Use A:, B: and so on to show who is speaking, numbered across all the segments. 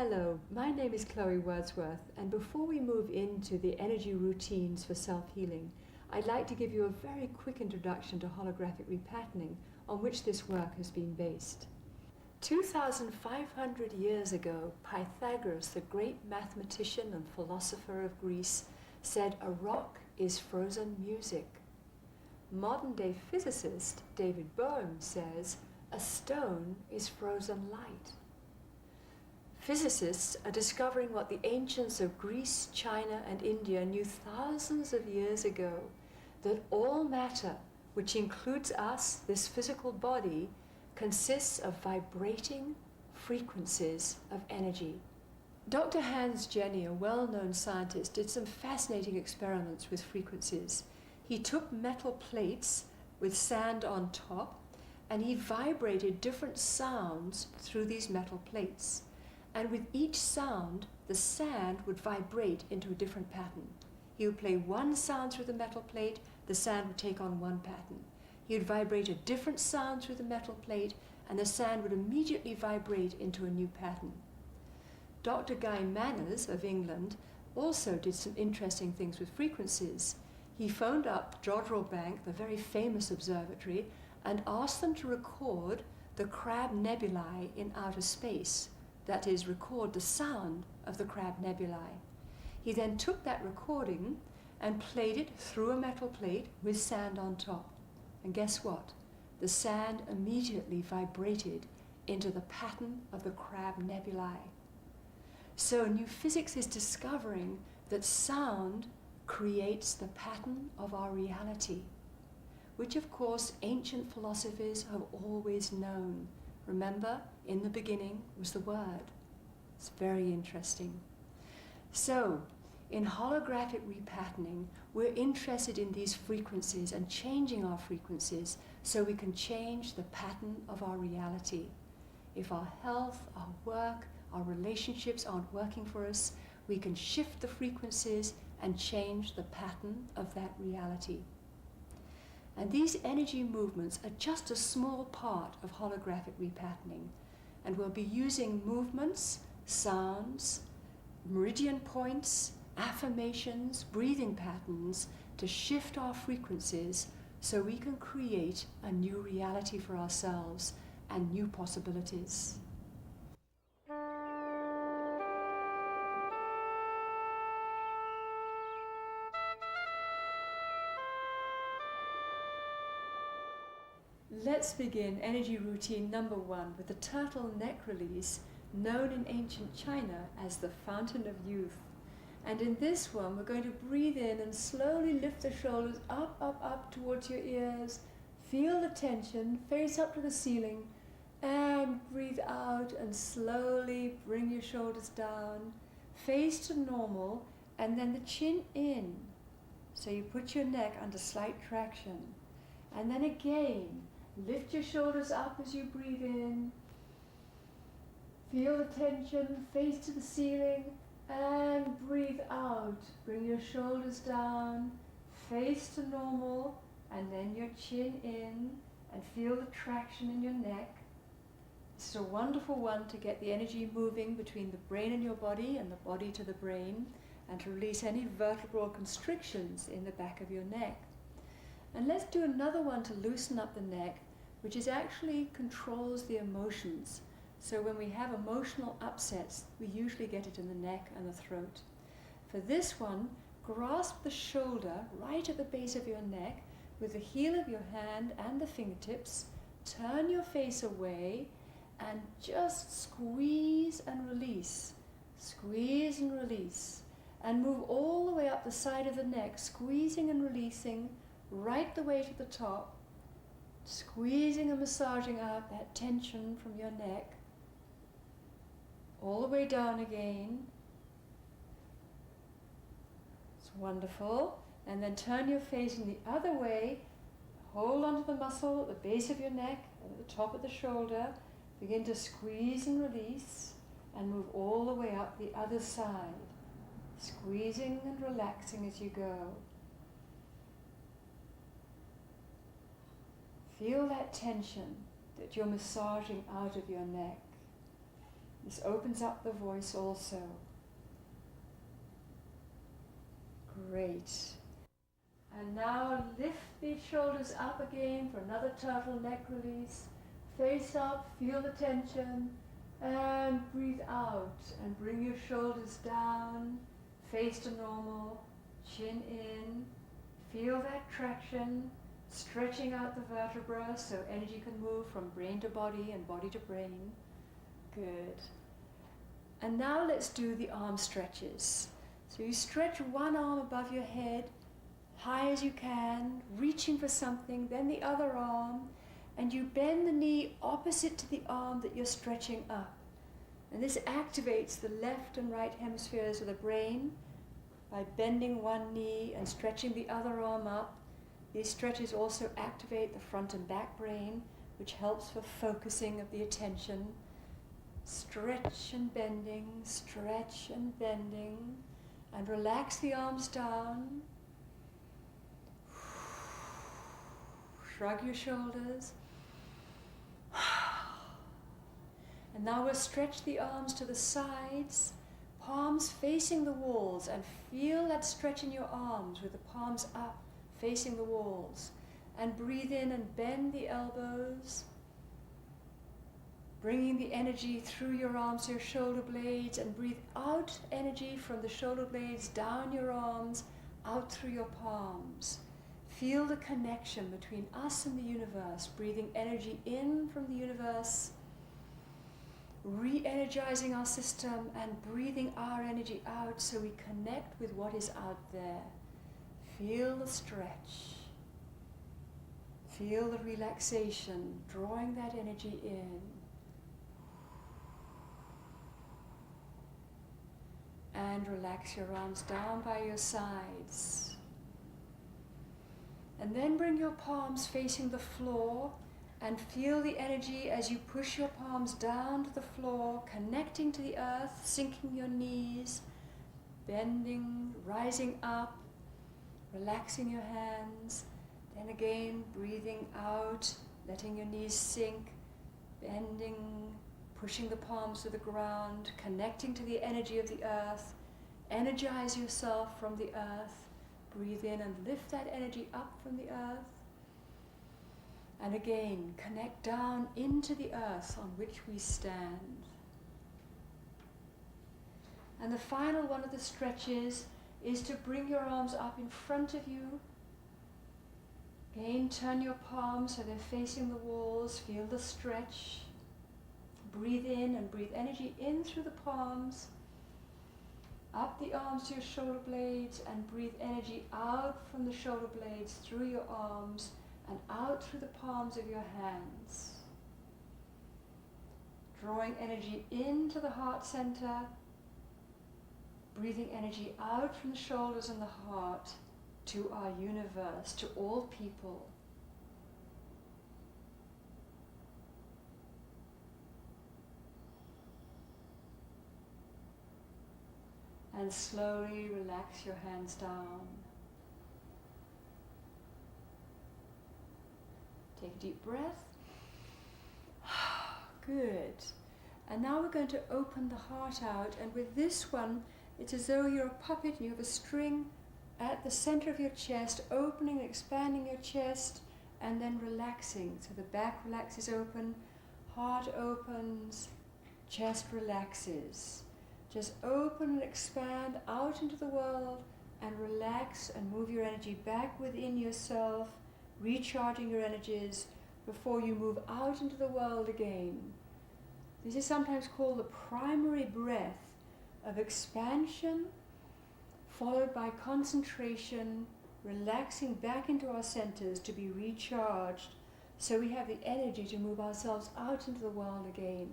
A: Hello, my name is Chloe Wordsworth, and before we move into the energy routines for self-healing, I'd like to give you a very quick introduction to holographic repatterning, on which this work has been based. 2,500 years ago, Pythagoras, the great mathematician and philosopher of Greece, said a rock is frozen music. Modern-day physicist David Bohm says a stone is frozen light. Physicists are discovering what the ancients of Greece, China, and India knew thousands of years ago, that all matter, which includes us, this physical body, consists of vibrating frequencies of energy. Dr. Hans Jenny, a well-known scientist, did some fascinating experiments with frequencies. He took metal plates with sand on top, and he vibrated different sounds through these metal plates. And with each sound, the sand would vibrate into a different pattern. He would play one sound through the metal plate, the sand would take on one pattern. He would vibrate a different sound through the metal plate, and the sand would immediately vibrate into a new pattern. Dr. Guy Manners of England also did some interesting things with frequencies. He phoned up Jodrell Bank, the very famous observatory, and asked them to record the Crab nebulae in outer space. That is, record the sound of the Crab nebulae. He then took that recording and played it through a metal plate with sand on top. And guess what? The sand immediately vibrated into the pattern of the Crab nebulae. So new physics is discovering that sound creates the pattern of our reality, which of course ancient philosophers have always known. Remember, in the beginning was the Word. It's very interesting. So, in holographic repatterning, we're interested in these frequencies and changing our frequencies so we can change the pattern of our reality. If our health, our work, our relationships aren't working for us, we can shift the frequencies and change the pattern of that reality. And these energy movements are just a small part of holographic repatterning, and we'll be using movements, sounds, meridian points, affirmations, breathing patterns to shift our frequencies so we can create a new reality for ourselves and new possibilities. Let's begin energy routine number 1 with the turtle neck release, known in ancient China as the fountain of youth. And in this one, we're going to breathe in and slowly lift the shoulders up, up, up towards your ears. Feel the tension, face up to the ceiling, and breathe out and slowly bring your shoulders down, face to normal, and then the chin in. So you put your neck under slight traction. And then again, lift your shoulders up as you breathe in. Feel the tension, face to the ceiling, and breathe out. Bring your shoulders down, face to normal, and then your chin in, and feel the traction in your neck. This is a wonderful one to get the energy moving between the brain and your body, and the body to the brain, and to release any vertebral constrictions in the back of your neck. And let's do another one to loosen up the neck, which is actually controls the emotions. So when we have emotional upsets, we usually get it in the neck and the throat. For this one, grasp the shoulder right at the base of your neck with the heel of your hand and the fingertips. Turn your face away and just squeeze and release. Squeeze and release. And move all the way up the side of the neck, squeezing and releasing, right the way to the top, squeezing and massaging out that tension from your neck, all the way down again. It's wonderful. And then turn your face in the other way, hold onto the muscle at the base of your neck, at the top of the shoulder, begin to squeeze and release, and move all the way up the other side, squeezing and relaxing as you go. Feel that tension that you're massaging out of your neck. This opens up the voice also. Great. And now lift the shoulders up again for another turtle neck release. Face up, feel the tension, and breathe out. And bring your shoulders down, face to normal, chin in. Feel that traction, stretching out the vertebra so energy can move from brain to body and body to brain. Good. And now let's do the arm stretches. So you stretch one arm above your head, high as you can, reaching for something, then the other arm, and you bend the knee opposite to the arm that you're stretching up. And this activates the left and right hemispheres of the brain by bending one knee and stretching the other arm up. These stretches also activate the front and back brain, which helps for focusing of the attention. Stretch and bending, and relax the arms down. Shrug your shoulders. And now we'll stretch the arms to the sides, palms facing the walls, and feel that stretch in your arms with the palms up, facing the walls. And breathe in and bend the elbows, bringing the energy through your arms to your shoulder blades, and breathe out energy from the shoulder blades down your arms, out through your palms. Feel the connection between us and the universe, breathing energy in from the universe, re-energizing our system, and breathing our energy out so we connect with what is out there. Feel the stretch. Feel the relaxation, drawing that energy in. And relax your arms down by your sides. And then bring your palms facing the floor and feel the energy as you push your palms down to the floor, connecting to the earth, sinking your knees, bending, rising up, relaxing your hands. Then again, breathing out, letting your knees sink, bending, pushing the palms to the ground, connecting to the energy of the earth. Energize yourself from the earth. Breathe in and lift that energy up from the earth. And again, connect down into the earth on which we stand. And the final one of the stretches is to bring your arms up in front of you. Again, turn your palms so they're facing the walls. Feel the stretch. Breathe in and breathe energy in through the palms, up the arms to your shoulder blades, and breathe energy out from the shoulder blades through your arms and out through the palms of your hands. Drawing energy into the heart center, breathing energy out from the shoulders and the heart to our universe, to all people. And slowly relax your hands down. Take a deep breath. Good. And now we're going to open the heart out, and with this one, it's as though you're a puppet and you have a string at the center of your chest, opening and expanding your chest, and then relaxing. So the back relaxes open, heart opens, chest relaxes. Just open and expand out into the world and relax and move your energy back within yourself, recharging your energies before you move out into the world again. This is sometimes called the primary breath of expansion, followed by concentration, relaxing back into our centers to be recharged so we have the energy to move ourselves out into the world again.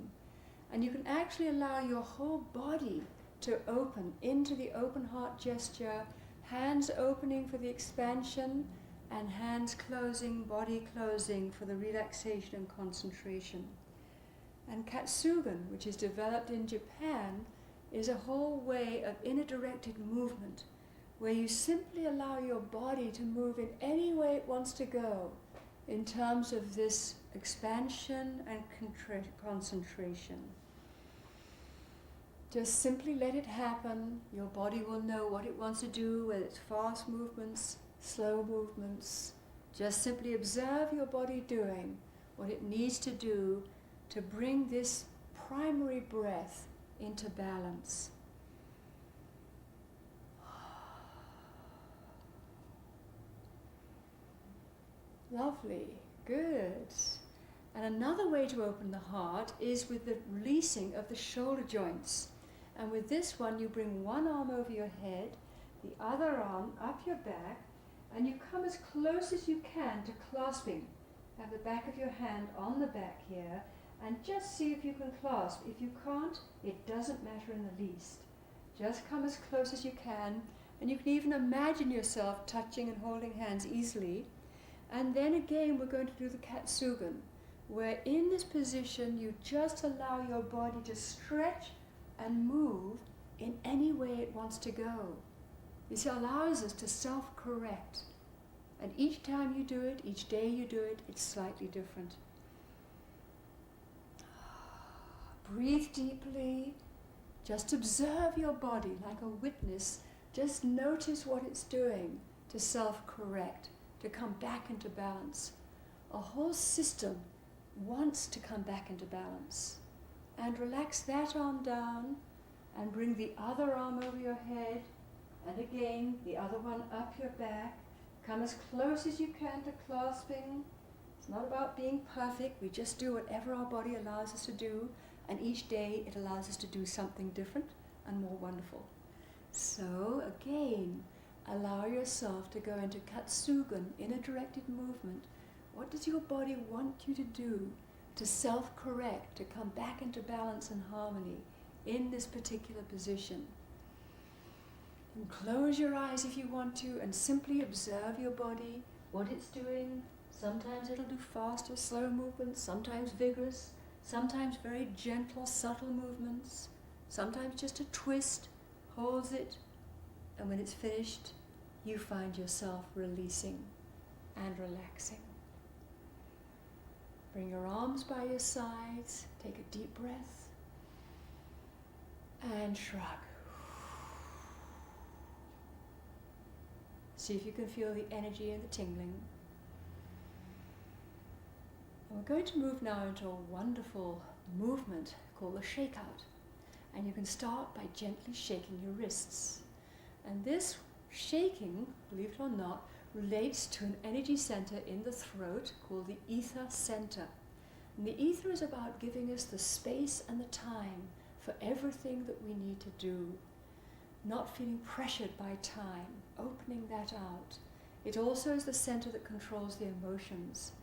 A: And you can actually allow your whole body to open into the open heart gesture, hands opening for the expansion, and hands closing, body closing for the relaxation and concentration. And Katsugan, which is developed in Japan, is a whole way of inner-directed movement where you simply allow your body to move in any way it wants to go in terms of this expansion and concentration. Just simply let it happen. Your body will know what it wants to do, whether it's fast movements, slow movements. Just simply observe your body doing what it needs to do to bring this primary breath into balance. Lovely, good. And another way to open the heart is with the releasing of the shoulder joints. And with this one, you bring one arm over your head, the other arm up your back, and you come as close as you can to clasping. Have the back of your hand on the back here, and just see if you can clasp. If you can't, it doesn't matter in the least. Just come as close as you can, and you can even imagine yourself touching and holding hands easily. And then again, we're going to do the Katsugan, where in this position, you just allow your body to stretch and move in any way it wants to go. This allows us to self-correct. And each time you do it, each day you do it, it's slightly different. Breathe deeply. Just observe your body like a witness. Just notice what it's doing to self-correct, to come back into balance. A whole system wants to come back into balance. And relax that arm down and bring the other arm over your head, and again the other one up your back. Come as close as you can to clasping. It's not about being perfect. We just do whatever our body allows us to do, and each day it allows us to do something different and more wonderful. So again, allow yourself to go into Katsugan in a directed movement. What does your body want you to do to self-correct, to come back into balance and harmony in this particular position? And close your eyes if you want to and simply observe your body, what it's doing. Sometimes it'll do fast or slow movements, sometimes vigorous, sometimes very gentle, subtle movements, sometimes just a twist, holds it, and when it's finished, you find yourself releasing and relaxing. Bring your arms by your sides, take a deep breath, and shrug. See if you can feel the energy and the tingling. And we're going to move now into a wonderful movement called the shakeout. And you can start by gently shaking your wrists. And this shaking, believe it or not, relates to an energy center in the throat called the ether center. And the ether is about giving us the space and the time for everything that we need to do. Not feeling pressured by time, opening that out. It also is the center that controls the emotions.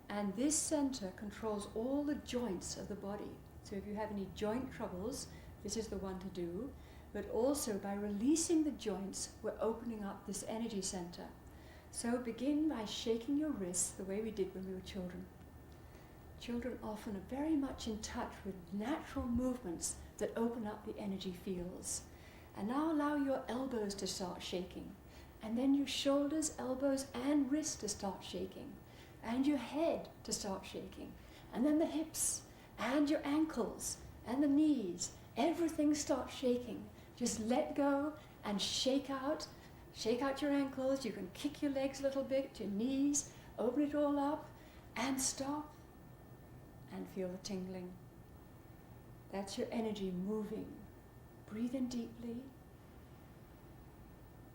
A: And this center controls all the joints of the body. So if you have any joint troubles, this is the one to do. But also by releasing the joints, we're opening up this energy center. So begin by shaking your wrists the way we did when we were children. Children often are very much in touch with natural movements that open up the energy fields. And now allow your elbows to start shaking. And then your shoulders, elbows, and wrists to start shaking. And your head to start shaking. And then the hips, and your ankles, and the knees. Everything starts shaking. Just let go and shake out. Shake out your ankles. You can kick your legs a little bit, your knees. Open it all up and stop. And feel the tingling. That's your energy moving. Breathe in deeply.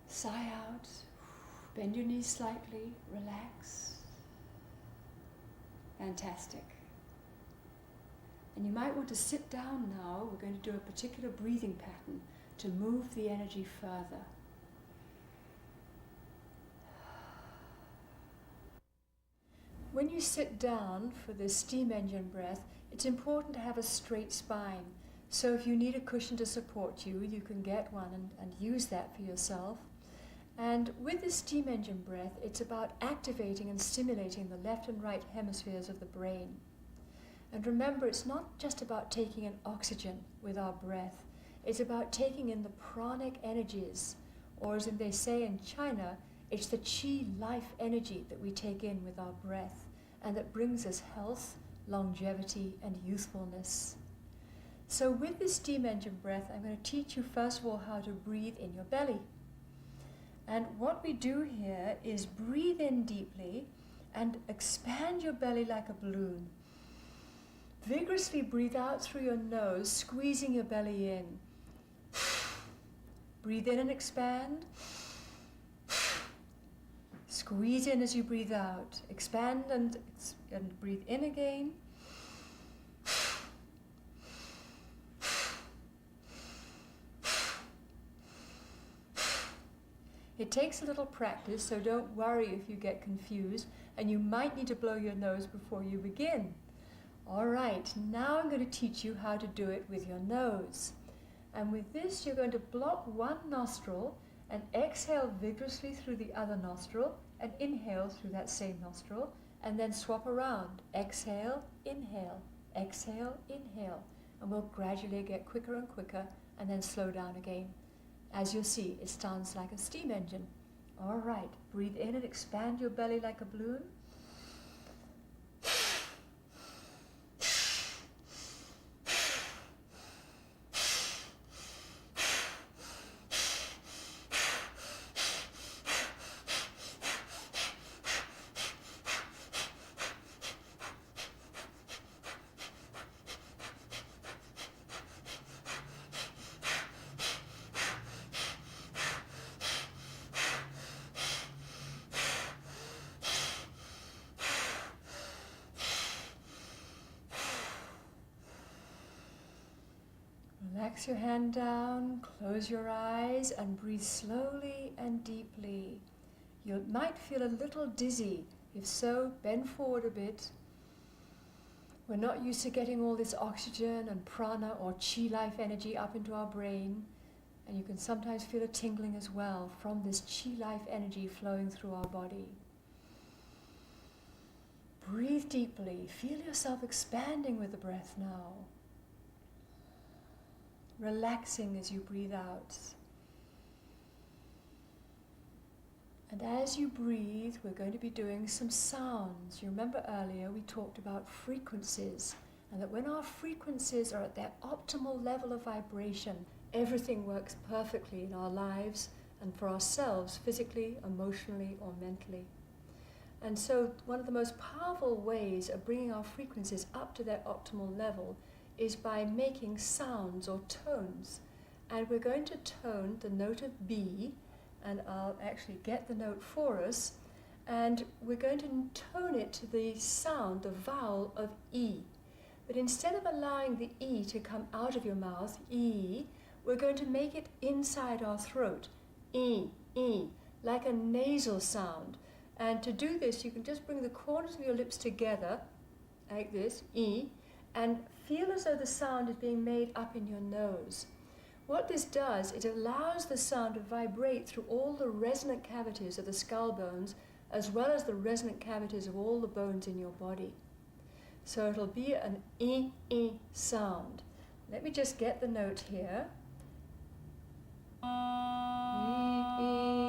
A: Sigh out. Bend your knees slightly. Relax. Fantastic. And you might want to sit down now. We're going to do a particular breathing pattern to move the energy further. When you sit down for this steam engine breath, it's important to have a straight spine. So if you need a cushion to support you, you can get one and use that for yourself. And with this steam engine breath, it's about activating and stimulating the left and right hemispheres of the brain. And remember, it's not just about taking in oxygen with our breath. It's about taking in the pranic energies, or as they say in China, it's the qi life energy that we take in with our breath, and that brings us health, longevity, and youthfulness. So with this steam engine breath, I'm going to teach you first of all how to breathe in your belly. And what we do here is breathe in deeply and expand your belly like a balloon. Vigorously breathe out through your nose, squeezing your belly in. Breathe in and expand. Squeeze in as you breathe out. Expand and breathe in again. It takes a little practice, so don't worry if you get confused, and you might need to blow your nose before you begin. All right, now I'm going to teach you how to do it with your nose. And with this, you're going to block one nostril and exhale vigorously through the other nostril and inhale through that same nostril, and then swap around. Exhale, inhale, exhale, inhale. And we'll gradually get quicker and quicker and then slow down again. As you'll see, it sounds like a steam engine. All right, breathe in and expand your belly like a balloon. Relax your hand down, close your eyes, and breathe slowly and deeply. You might feel a little dizzy. If so, bend forward a bit. We're not used to getting all this oxygen and prana or chi life energy up into our brain, and you can sometimes feel a tingling as well from this chi life energy flowing through our body. Breathe deeply. Feel yourself expanding with the breath now. Relaxing as you breathe out. And as you breathe, we're going to be doing some sounds. You remember earlier we talked about frequencies, and that when our frequencies are at their optimal level of vibration, everything works perfectly in our lives and for ourselves, physically, emotionally, or mentally. And so one of the most powerful ways of bringing our frequencies up to their optimal level is by making sounds or tones. And we're going to tone the note of B, and I'll actually get the note for us, and we're going to tone it to the sound, the vowel of E. But instead of allowing the E to come out of your mouth, E, we're going to make it inside our throat, E, E, like a nasal sound. And to do this, you can just bring the corners of your lips together, like this, E, and feel as though the sound is being made up in your nose. What this does, it allows the sound to vibrate through all the resonant cavities of the skull bones, as well as the resonant cavities of all the bones in your body. So it'll be an E sound. Let me just get the note here.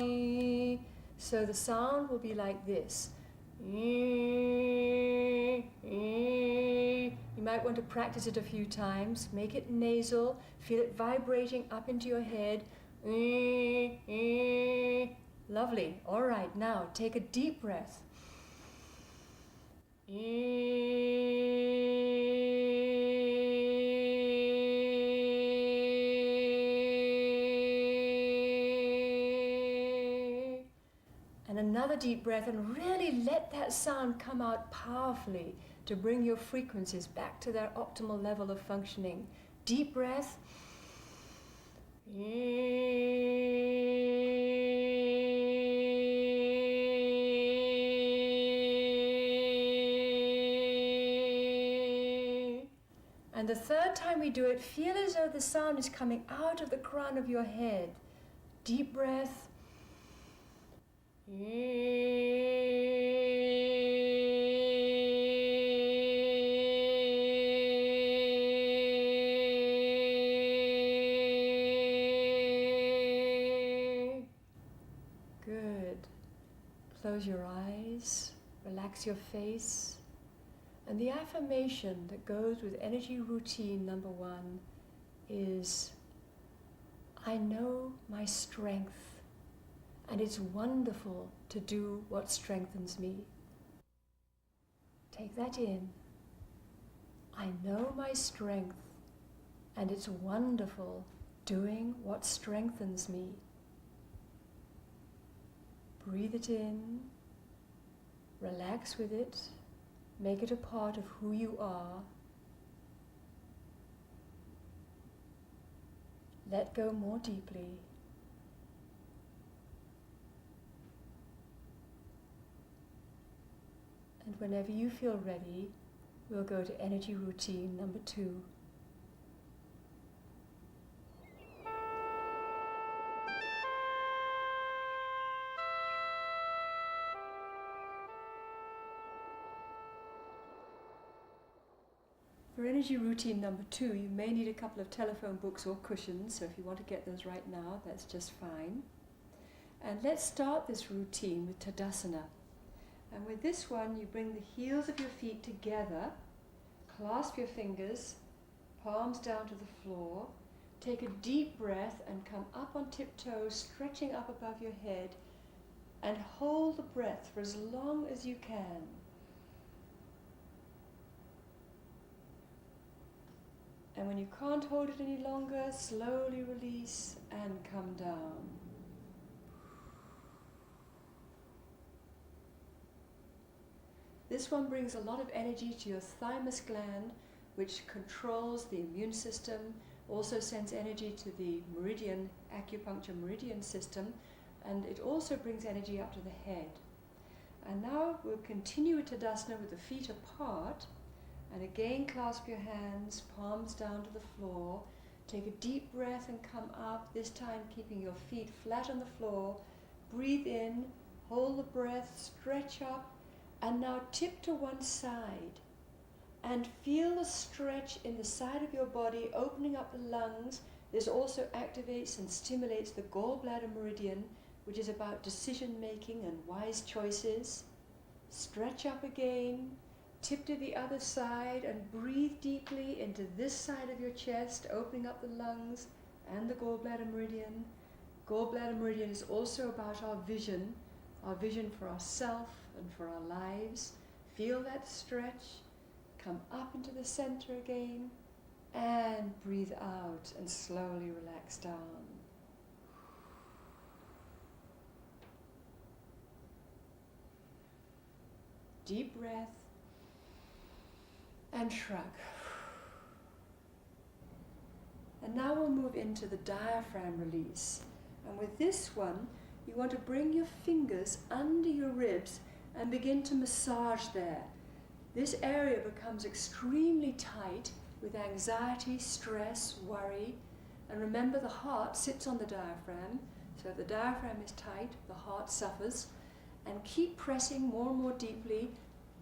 A: E. So the sound will be like this. You might want to practice it a few times. Make it nasal. Feel it vibrating up into your head. Lovely. All right, now take a deep breath. And another deep breath, and really let that sound come out powerfully to bring your frequencies back to their optimal level of functioning. Deep breath. And the third time we do it, feel as though the sound is coming out of the crown of your head. Deep breath. Good. Close your eyes, relax your face, And the affirmation that goes with energy routine number 1 is, I know my strength, and it's wonderful to do what strengthens me. Take that in. I know my strength, and it's wonderful doing what strengthens me. Breathe it in, relax with it, make it a part of who you are. Let go more deeply. And whenever you feel ready, we'll go to energy routine number 2. For energy routine number 2, you may need a couple of telephone books or cushions, so if you want to get those right now, that's just fine. And let's start this routine with Tadasana. And with this one, you bring the heels of your feet together, clasp your fingers, palms down to the floor, take a deep breath and come up on tiptoes, stretching up above your head, and hold the breath for as long as you can. And when you can't hold it any longer, slowly release and come down. This one brings a lot of energy to your thymus gland, which controls the immune system, also sends energy to the meridian, acupuncture meridian system, and it also brings energy up to the head. And now we'll continue with Tadasana with the feet apart. And again, clasp your hands, palms down to the floor. Take a deep breath and come up, this time keeping your feet flat on the floor. Breathe in, hold the breath, stretch up, and now tip to one side. And feel the stretch in the side of your body, opening up the lungs. This also activates and stimulates the gallbladder meridian, which is about decision making and wise choices. Stretch up again. Tip to the other side and breathe deeply into this side of your chest, opening up the lungs and the gallbladder meridian. Gallbladder meridian is also about our vision for ourselves and for our lives. Feel that stretch. Come up into the center again and breathe out and slowly relax down. Deep breath. And shrug. And now we'll move into the diaphragm release. And with this one, you want to bring your fingers under your ribs and begin to massage there. This area becomes extremely tight with anxiety, stress, worry. And remember, the heart sits on the diaphragm. So if the diaphragm is tight, the heart suffers. And keep pressing more and more deeply.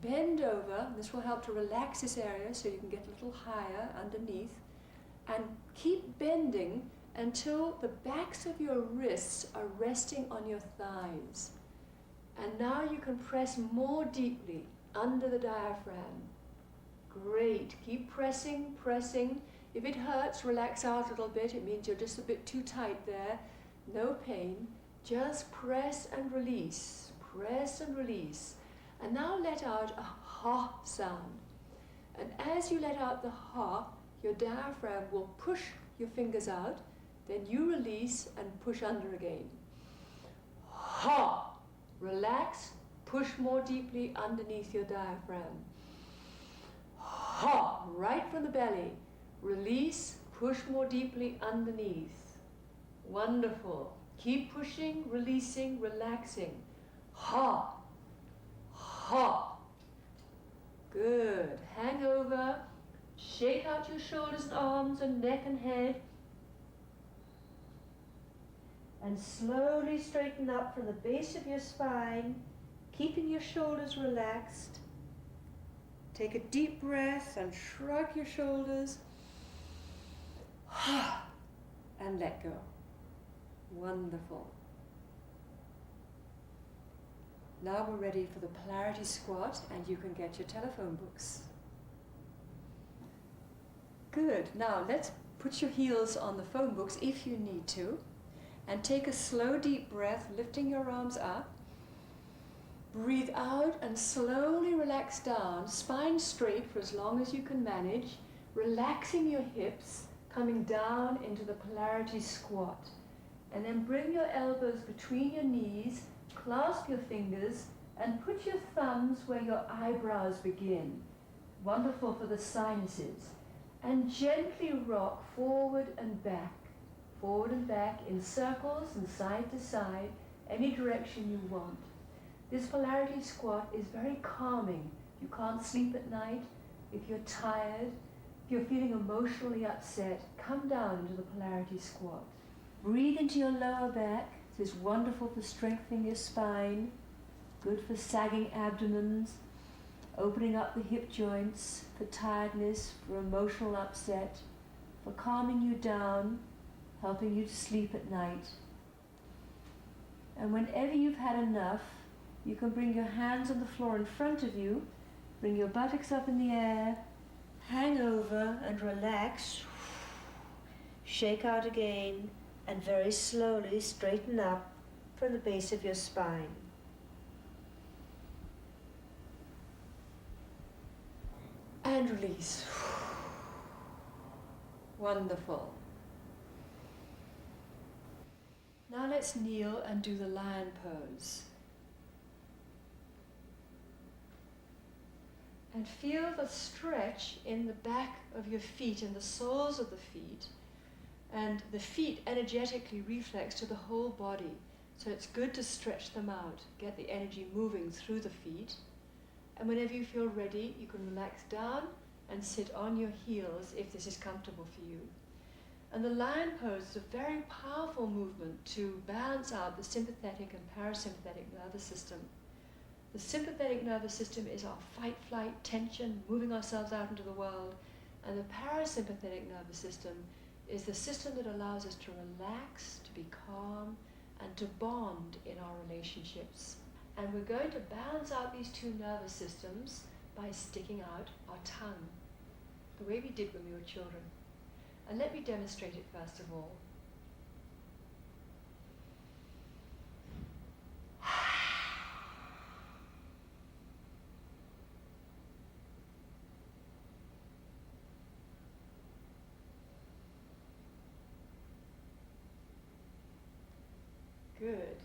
A: Bend over, this will help to relax this area so you can get a little higher underneath, and keep bending until the backs of your wrists are resting on your thighs. And now you can press more deeply under the diaphragm. Great, keep pressing, pressing. If it hurts, relax out a little bit, it means you're just a bit too tight there. No pain, just press and release, press and release. And now let out a ha sound. And as you let out the ha, your diaphragm will push your fingers out, then you release and push under again. Ha! Relax, push more deeply underneath your diaphragm. Ha! Right from the belly. Release, push more deeply underneath. Wonderful. Keep pushing, releasing, relaxing. Ha! Ha! Good. Hang over. Shake out your shoulders and arms and neck and head. And slowly straighten up from the base of your spine, keeping your shoulders relaxed. Take a deep breath and shrug your shoulders. And let go. Wonderful. Now we're ready for the polarity squat, and you can get your telephone books. Good. Now let's put your heels on the phone books if you need to, and take a slow deep breath, lifting your arms up. Breathe out and slowly relax down, spine straight for as long as you can manage, relaxing your hips, coming down into the polarity squat. And then bring your elbows between your knees, clasp your fingers, and put your thumbs where your eyebrows begin. Wonderful for the sinuses. And gently rock forward and back in circles and side to side, any direction you want. This polarity squat is very calming. You can't sleep at night. If you're tired, if you're feeling emotionally upset, come down into the polarity squat. Breathe into your lower back. This is wonderful for strengthening your spine, good for sagging abdomens, opening up the hip joints, for tiredness, for emotional upset, for calming you down, helping you to sleep at night. And whenever you've had enough, you can bring your hands on the floor in front of you, bring your buttocks up in the air, hang over and relax, shake out again, and very slowly straighten up from the base of your spine. And release. Wonderful. Now let's kneel and do the lion pose. And feel the stretch in the back of your feet and the soles of the feet. And the feet energetically reflex to the whole body. So it's good to stretch them out, get the energy moving through the feet. And whenever you feel ready, you can relax down and sit on your heels if this is comfortable for you. And the lion pose is a very powerful movement to balance out the sympathetic and parasympathetic nervous system. The sympathetic nervous system is our fight, flight, tension, moving ourselves out into the world. And the parasympathetic nervous system is the system that allows us to relax, to be calm, and to bond in our relationships. And we're going to balance out these two nervous systems by sticking out our tongue, the way we did when we were children. And let me demonstrate it first of all. Good.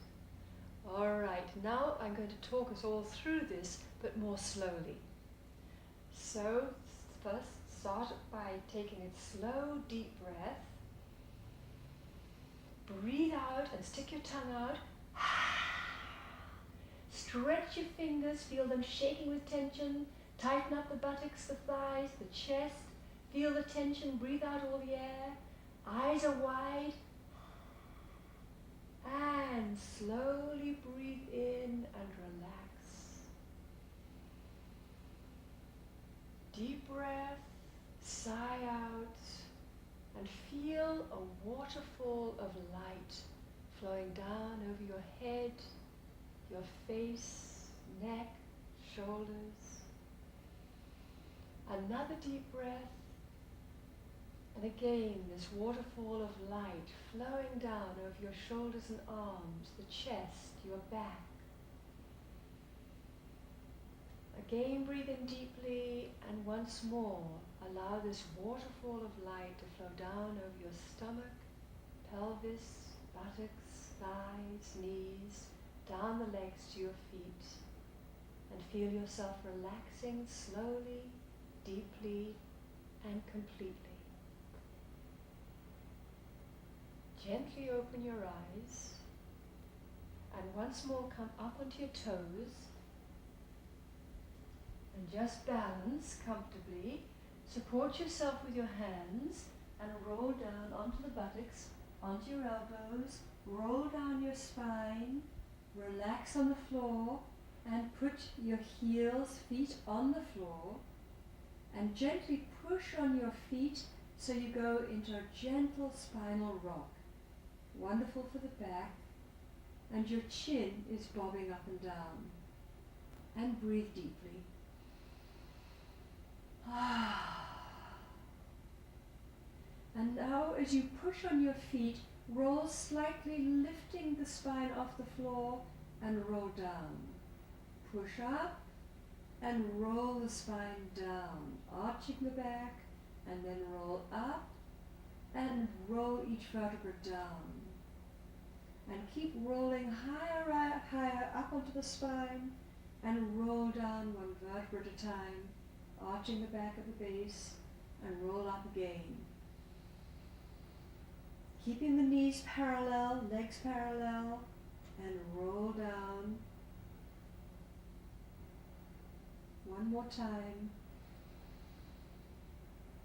A: All right, now I'm going to talk us all through this, but more slowly. So, first start by taking a slow, deep breath. Breathe out and stick your tongue out. Stretch your fingers, feel them shaking with tension. Tighten up the buttocks, the thighs, the chest. Feel the tension, breathe out all the air. Eyes are wide. And slowly breathe in and relax. Deep breath, sigh out, and feel a waterfall of light flowing down over your head, your face, neck, shoulders. Another deep breath. And again, this waterfall of light flowing down over your shoulders and arms, the chest, your back. Again, breathe in deeply, and once more, allow this waterfall of light to flow down over your stomach, pelvis, buttocks, thighs, knees, down the legs to your feet, and feel yourself relaxing slowly, deeply, and completely. Gently open your eyes, and once more come up onto your toes, and just balance comfortably. Support yourself with your hands, and roll down onto the buttocks, onto your elbows, roll down your spine, relax on the floor, and put your feet on the floor, and gently push on your feet so you go into a gentle spinal rock. Wonderful for the back, and your chin is bobbing up and down. And breathe deeply. And now as you push on your feet, roll slightly, lifting the spine off the floor and roll down. Push up and roll the spine down, arching the back, and then roll up and roll each vertebra down. And keep rolling higher up onto the spine and roll down one vertebra at a time, arching the back at the base and roll up again. Keeping the knees parallel, legs parallel, and roll down. One more time.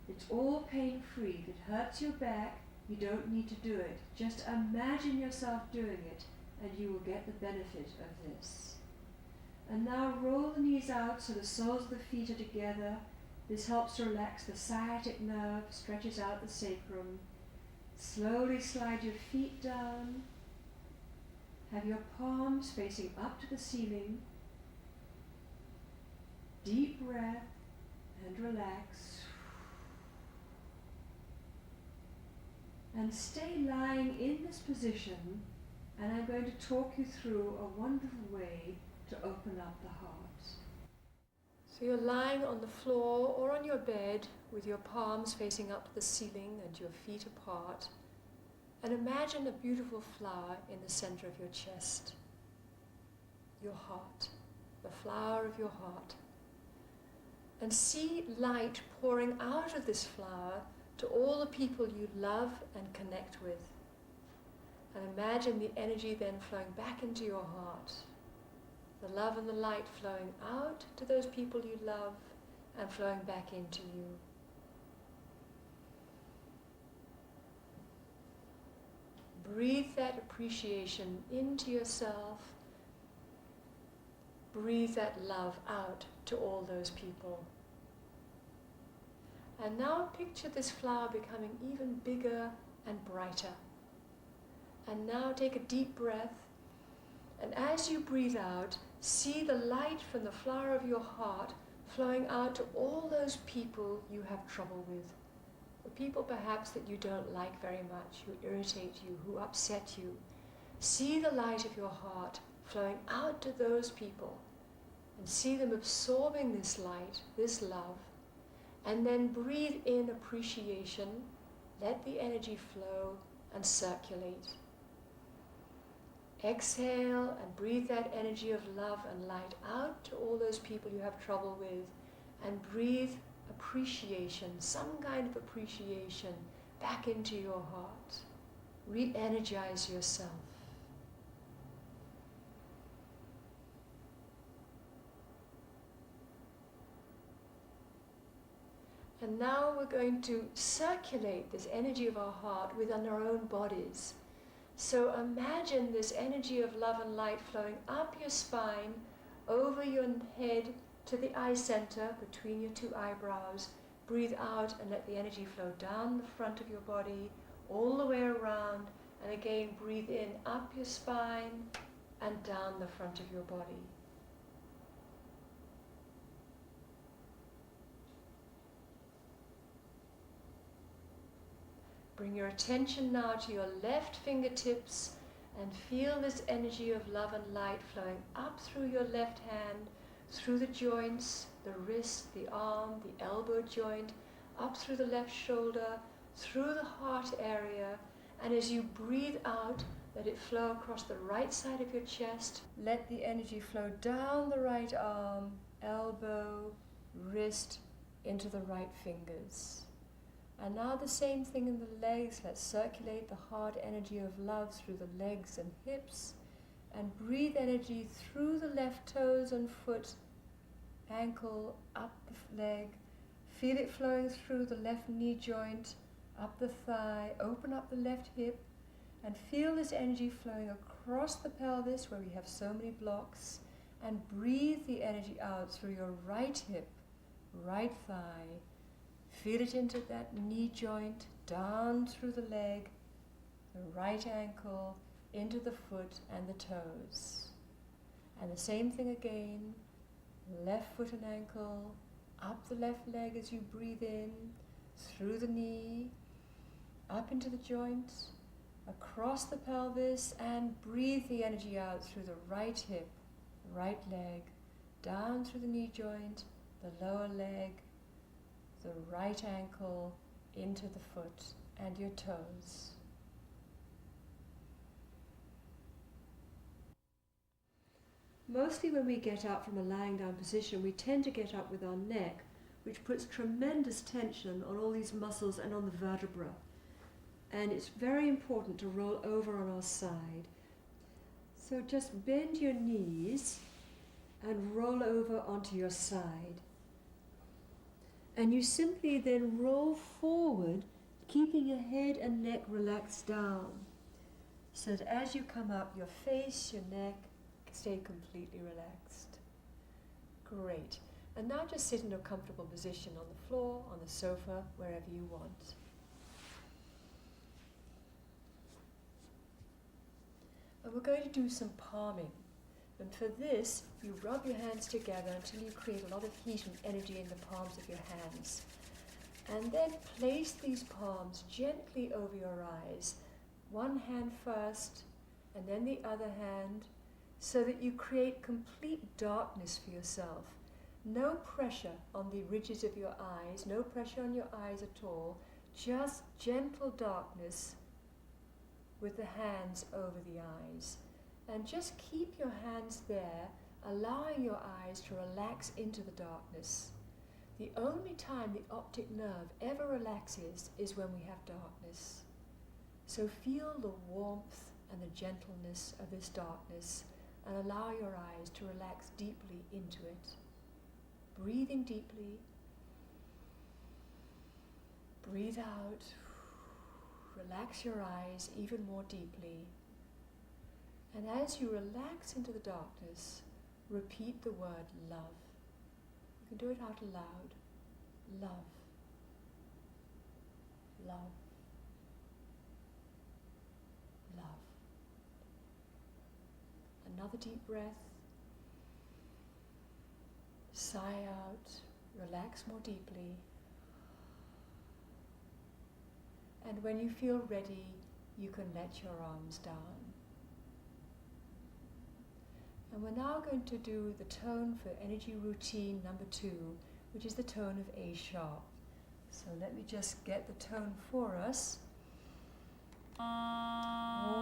A: It's all pain-free. If it hurts your back, you don't need to do it. Just imagine yourself doing it, and you will get the benefit of this. And now roll the knees out so the soles of the feet are together. This helps to relax the sciatic nerve, stretches out the sacrum. Slowly slide your feet down. Have your palms facing up to the ceiling. Deep breath and relax. And stay lying in this position, and I'm going to talk you through a wonderful way to open up the heart. So you're lying on the floor or on your bed with your palms facing up to the ceiling and your feet apart, and imagine a beautiful flower in the center of your chest, your heart, the flower of your heart. And see light pouring out of this flower to all the people you love and connect with. And imagine the energy then flowing back into your heart. The love and the light flowing out to those people you love and flowing back into you. Breathe that appreciation into yourself. Breathe that love out to all those people. And now picture this flower becoming even bigger and brighter. And now take a deep breath. And as you breathe out, see the light from the flower of your heart flowing out to all those people you have trouble with. The people perhaps that you don't like very much, who irritate you, who upset you. See the light of your heart flowing out to those people. And see them absorbing this light, this love. And then breathe in appreciation. Let the energy flow and circulate. Exhale and breathe that energy of love and light out to all those people you have trouble with. And breathe appreciation, some kind of appreciation, back into your heart. Re-energize yourself. And now we're going to circulate this energy of our heart within our own bodies. So imagine this energy of love and light flowing up your spine, over your head to the eye center, between your two eyebrows. Breathe out and let the energy flow down the front of your body, all the way around. And again, breathe in, up your spine and down the front of your body. Bring your attention now to your left fingertips and feel this energy of love and light flowing up through your left hand, through the joints, the wrist, the arm, the elbow joint, up through the left shoulder, through the heart area. And as you breathe out, let it flow across the right side of your chest. Let the energy flow down the right arm, elbow, wrist, into the right fingers. And now the same thing in the legs. Let's circulate the heart energy of love through the legs and hips, and breathe energy through the left toes and foot, ankle, up the leg. Feel it flowing through the left knee joint, up the thigh, open up the left hip, and feel this energy flowing across the pelvis where we have so many blocks, and breathe the energy out through your right hip, right thigh. Feel it into that knee joint, down through the leg, the right ankle, into the foot and the toes. And the same thing again, left foot and ankle, up the left leg as you breathe in, through the knee, up into the joints, across the pelvis, and breathe the energy out through the right hip, right leg, down through the knee joint, the lower leg, the right ankle, into the foot and your toes. Mostly when we get up from a lying down position, we tend to get up with our neck, which puts tremendous tension on all these muscles and on the vertebra. And it's very important to roll over on our side. So just bend your knees and roll over onto your side. And you simply then roll forward, keeping your head and neck relaxed down, so that as you come up, your face, your neck, stay completely relaxed. Great. And now just sit in a comfortable position on the floor, on the sofa, wherever you want. And we're going to do some palming. And for this, you rub your hands together until you create a lot of heat and energy in the palms of your hands. And then place these palms gently over your eyes. One hand first, and then the other hand, so that you create complete darkness for yourself. No pressure on the ridges of your eyes, no pressure on your eyes at all, just gentle darkness with the hands over the eyes. And just keep your hands there, allowing your eyes to relax into the darkness. The only time the optic nerve ever relaxes is when we have darkness. So feel the warmth and the gentleness of this darkness and allow your eyes to relax deeply into it. Breathing deeply. Breathe out. Relax your eyes even more deeply. And as you relax into the darkness, repeat the word love. You can do it out loud. Love. Love. Love. Another deep breath. Sigh out. Relax more deeply. And when you feel ready, you can let your arms down. And we're now going to do the tone for energy routine number 2, which is the tone of A sharp. So let me just get the tone for us. Oh.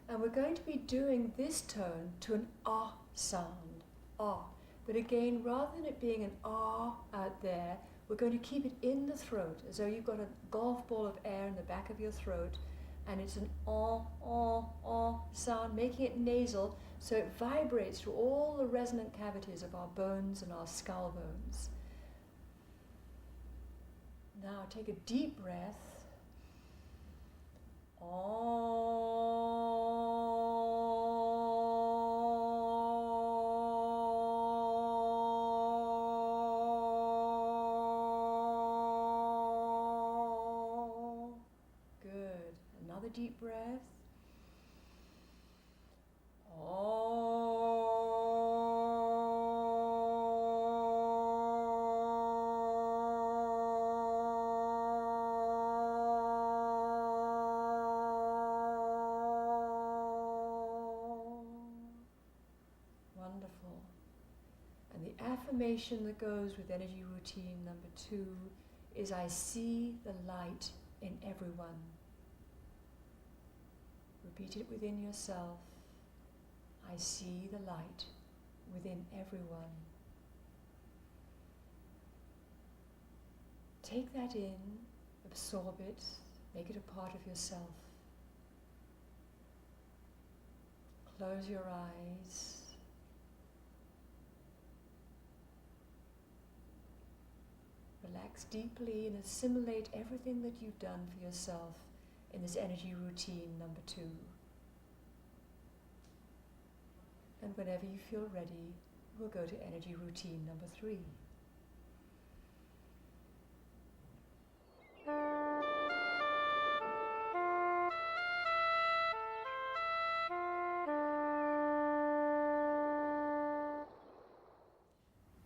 A: And we're going to be doing this tone to an ah sound. Ah. But again, rather than it being an ah out there, we're going to keep it in the throat, as though you've got a golf ball of air in the back of your throat, and it's an ah, ah, ah sound, making it nasal, so it vibrates through all the resonant cavities of our bones and our skull bones. Now take a deep breath. Good. Another deep breath. Wonderful. And the affirmation that goes with energy routine number 2 is, I see the light in everyone. Repeat it within yourself. I see the light within everyone. Take that in, absorb it, make it a part of yourself. Close your eyes. Relax deeply and assimilate everything that you've done for yourself in this energy routine number 2. And whenever you feel ready, we'll go to energy routine number 3.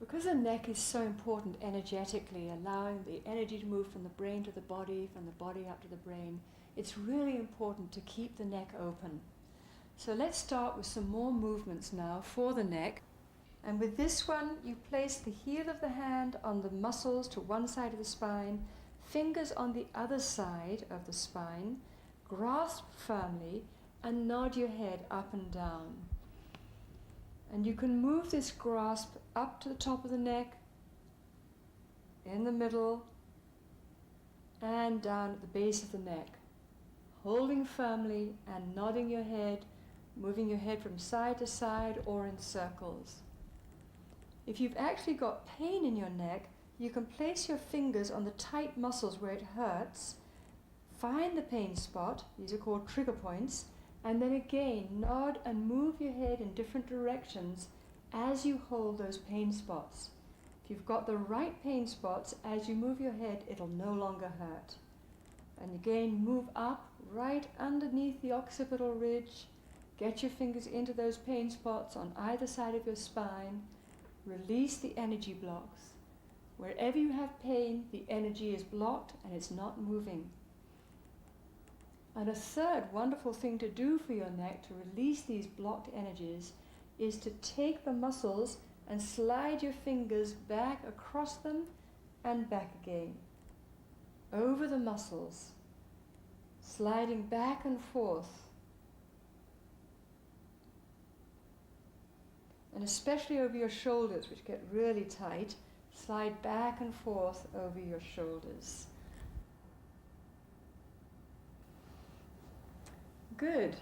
A: We're Because the neck is so important energetically, allowing the energy to move from the brain to the body, from the body up to the brain, it's really important to keep the neck open. So let's start with some more movements now for the neck. And with this one, you place the heel of the hand on the muscles to one side of the spine, fingers on the other side of the spine, grasp firmly, and nod your head up and down. And you can move this grasp up to the top of the neck, in the middle, and down at the base of the neck, holding firmly and nodding your head, moving your head from side to side or in circles. If you've actually got pain in your neck, you can place your fingers on the tight muscles where it hurts, find the pain spot, these are called trigger points, and then again nod and move your head in different directions as you hold those pain spots. If you've got the right pain spots, as you move your head, it'll no longer hurt. And again, move up right underneath the occipital ridge, get your fingers into those pain spots on either side of your spine, release the energy blocks. Wherever you have pain, the energy is blocked and it's not moving. And a third wonderful thing to do for your neck to release these blocked energies is to take the muscles and slide your fingers back across them and back again. Over the muscles, sliding back and forth. And especially over your shoulders, which get really tight, slide back and forth over your shoulders. Good.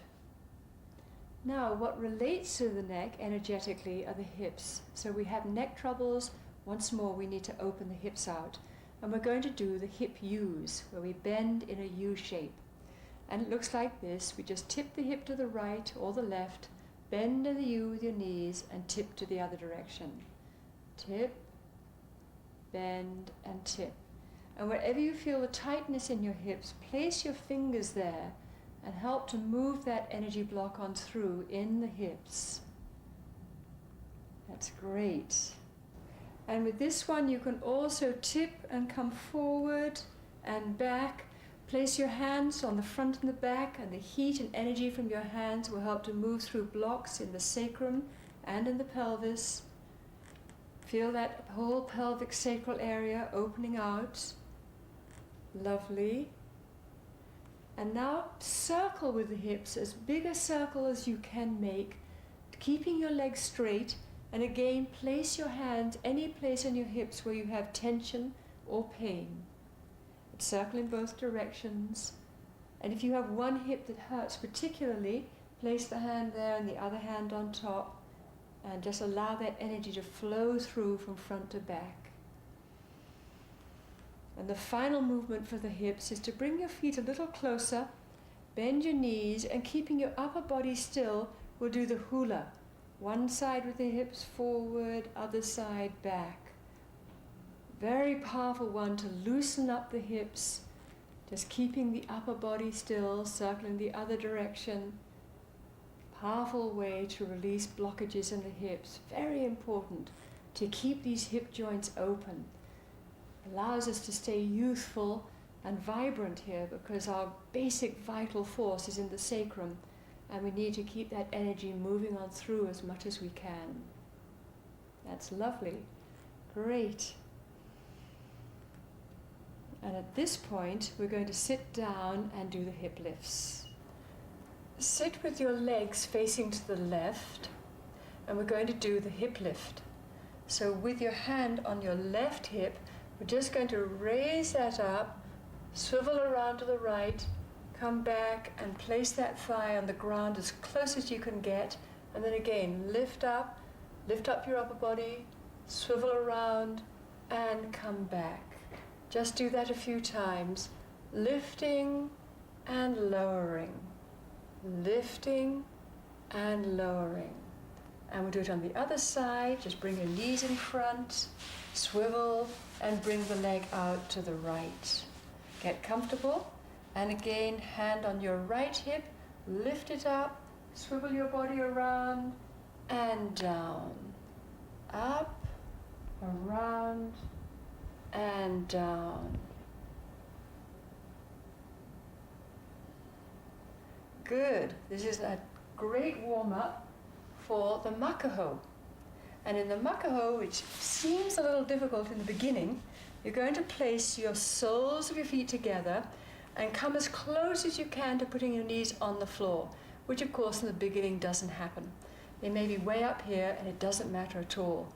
A: Now, what relates to the neck energetically are the hips. So we have neck troubles. Once more, we need to open the hips out. And we're going to do the hip U's, where we bend in a U shape. And it looks like this. We just tip the hip to the right or the left, bend in the U with your knees, and tip to the other direction. Tip, bend, and tip. And wherever you feel the tightness in your hips, place your fingers there and help to move that energy block on through in the hips. That's great. And with this one, you can also tip and come forward and back. Place your hands on the front and the back, and the heat and energy from your hands will help to move through blocks in the sacrum and in the pelvis. Feel that whole pelvic sacral area opening out. Lovely. And now circle with the hips, as big a circle as you can make, keeping your legs straight, and again place your hands any place on your hips where you have tension or pain. Circle in both directions. And if you have one hip that hurts particularly, place the hand there and the other hand on top, and just allow that energy to flow through from front to back. And the final movement for the hips is to bring your feet a little closer, bend your knees, and keeping your upper body still, we'll do the hula. One side with the hips forward, other side back. Very powerful one to loosen up the hips, just keeping the upper body still, circling the other direction. Powerful way to release blockages in the hips. Very important to keep these hip joints open. Allows us to stay youthful and vibrant here, because our basic vital force is in the sacrum, and we need to keep that energy moving on through as much as we can. That's lovely. Great. And at this point, we're going to sit down and do the hip lifts. Sit with your legs facing to the left, and we're going to do the hip lift. So with your hand on your left hip, we're just going to raise that up, swivel around to the right, come back and place that thigh on the ground as close as you can get, and then again, lift up your upper body, swivel around, and come back. Just do that a few times, lifting and lowering, lifting and lowering. And we'll do it on the other side. Just bring your knees in front, swivel, and bring the leg out to the right. Get comfortable, and again, hand on your right hip, lift it up, swivel your body around, and down, up, around and down. Good. This is a great warm-up for the makaho. And in the makaho, which seems a little difficult in the beginning, you're going to place your soles of your feet together and come as close as you can to putting your knees on the floor, which of course in the beginning doesn't happen. They may be way up here and it doesn't matter at all.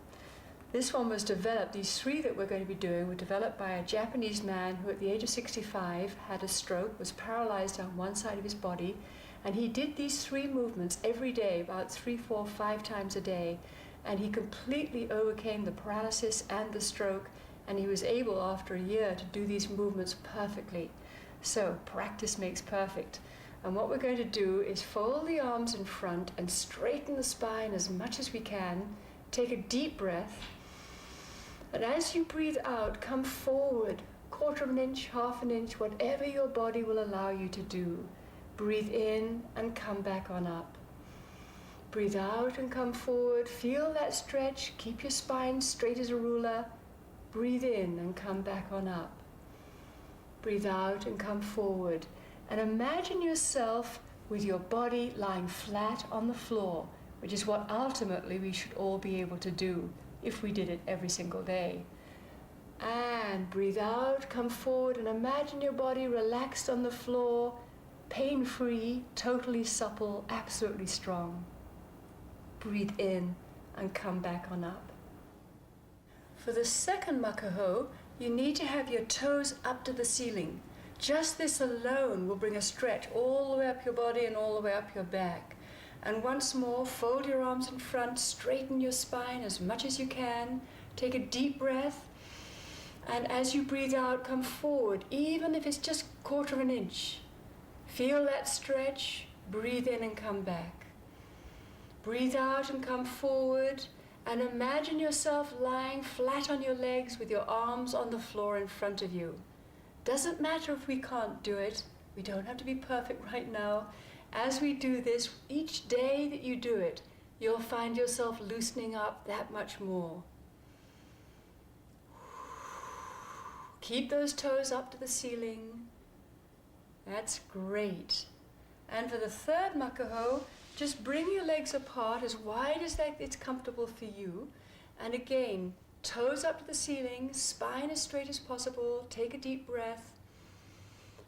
A: This one was developed, these three that we're going to be doing were developed by a Japanese man who at the age of 65 had a stroke, was paralyzed on one side of his body, and he did these three movements every day, about 3, 4, 5 times a day, and he completely overcame the paralysis and the stroke, and he was able after a year to do these movements perfectly. So practice makes perfect. And what we're going to do is fold the arms in front and straighten the spine as much as we can. Take a deep breath. And as you breathe out, come forward, 1/4 of an inch, 1/2 an inch, whatever your body will allow you to do. Breathe in and come back on up. Breathe out and come forward. Feel that stretch. Keep your spine straight as a ruler. Breathe in and come back on up. Breathe out and come forward. And imagine yourself with your body lying flat on the floor, which is what ultimately we should all be able to do if we did it every single day. And breathe out, come forward, and imagine your body relaxed on the floor, pain-free, totally supple, absolutely strong. Breathe in and come back on up. For the second makaho, you need to have your toes up to the ceiling. Just this alone will bring a stretch all the way up your body and all the way up your back. And once more, fold your arms in front, straighten your spine as much as you can. Take a deep breath. And as you breathe out, come forward, even if it's just 1/4 of an inch. Feel that stretch. Breathe in and come back. Breathe out and come forward. And imagine yourself lying flat on your legs with your arms on the floor in front of you. Doesn't matter if we can't do it. We don't have to be perfect right now. As we do this, each day that you do it, you'll find yourself loosening up that much more. Keep those toes up to the ceiling. That's great. And for the third makaho, just bring your legs apart as wide as it's comfortable for you. And again, toes up to the ceiling, spine as straight as possible. Take a deep breath.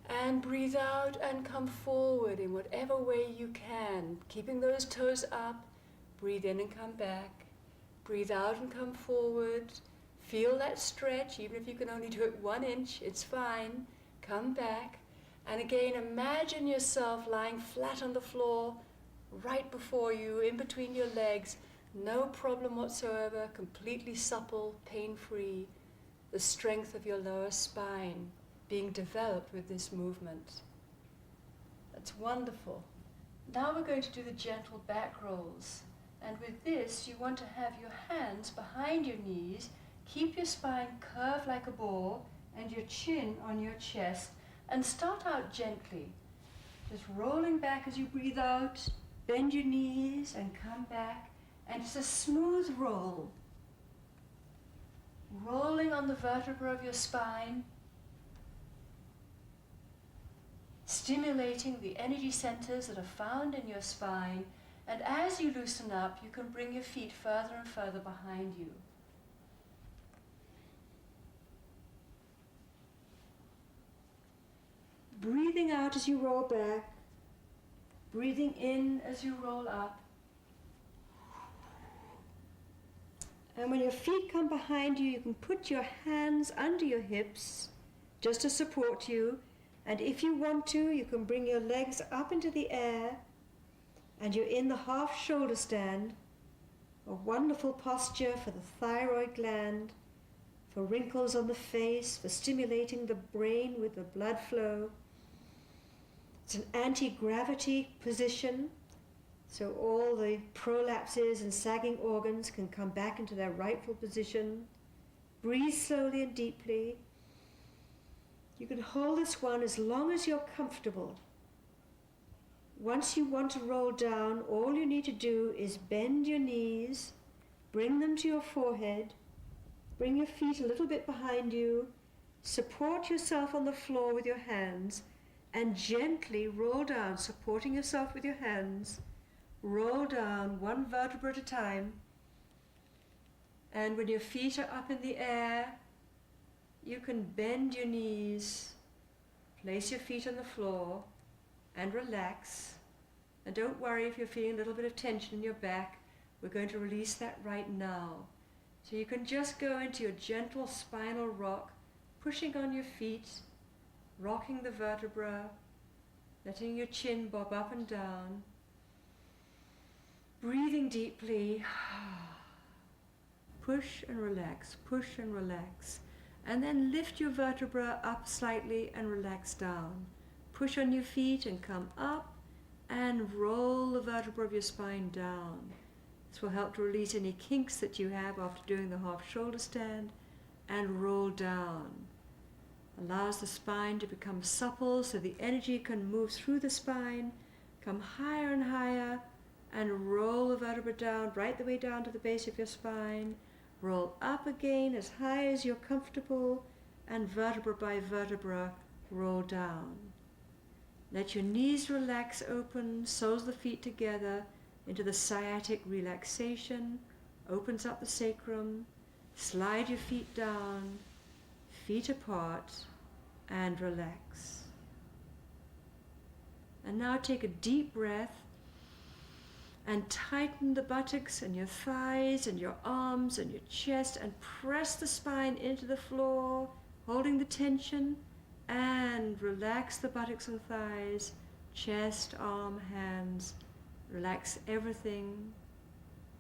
A: And breathe out and come forward in whatever way you can. Keeping those toes up. Breathe in and come back. Breathe out and come forward. Feel that stretch, even if you can only do it 1 inch, it's fine. Come back. And again, imagine yourself lying flat on the floor, right before you, in between your legs. No problem whatsoever, completely supple, pain-free. The strength of your lower spine being developed with this movement. That's wonderful. Now we're going to do the gentle back rolls. And with this, you want to have your hands behind your knees, keep your spine curved like a ball, and your chin on your chest, and start out gently. Just rolling back as you breathe out, bend your knees and come back, and it's a smooth roll. Rolling on the vertebra of your spine, stimulating the energy centers that are found in your spine, and as you loosen up, you can bring your feet further and further behind you. Breathing out as you roll back, breathing in as you roll up. And when your feet come behind you, you can put your hands under your hips just to support you. And if you want to, you can bring your legs up into the air, and you're in the half shoulder stand, a wonderful posture for the thyroid gland, for wrinkles on the face, for stimulating the brain with the blood flow. It's an anti-gravity position, so all the prolapses and sagging organs can come back into their rightful position. Breathe slowly and deeply. You can hold this one as long as you're comfortable. Once you want to roll down, all you need to do is bend your knees, bring them to your forehead, Bring your feet a little bit behind you. Support yourself on the floor with your hands and gently roll down, supporting yourself with your hands. Roll down one vertebra at a time. And when your feet are up in the air, you can bend your knees, place your feet on the floor and relax. And don't worry if you're feeling a little bit of tension in your back. We're going to release that right now. So you can just go into your gentle spinal rock, pushing on your feet, rocking the vertebra, letting your chin bob up and down, breathing deeply. Push and relax, push and relax. And then lift your vertebra up slightly and relax down. Push on your feet and come up and roll the vertebra of your spine down. This will help to release any kinks that you have after doing the half shoulder stand, and roll down. Allows the spine to become supple so the energy can move through the spine, come higher and higher, and roll the vertebra down, right the way down to the base of your spine. Roll up again as high as you're comfortable, and vertebra by vertebra, roll down. Let your knees relax open, soles of the feet together into the sciatic relaxation, opens up the sacrum. Slide your feet down, feet apart, and relax. And now take a deep breath and tighten the buttocks and your thighs and your arms and your chest, and press the spine into the floor, holding the tension, and relax the buttocks and thighs, chest, arm, hands. Relax everything.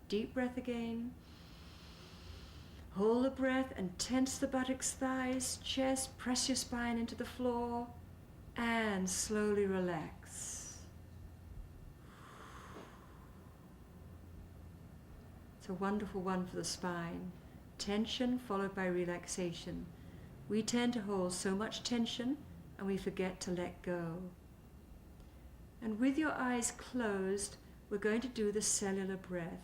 A: Deep breath again. Hold the breath and tense the buttocks, thighs, chest. Press your spine into the floor and slowly relax. It's a wonderful one for the spine. Tension followed by relaxation. We tend to hold so much tension and we forget to let go. And with your eyes closed, we're going to do the cellular breath.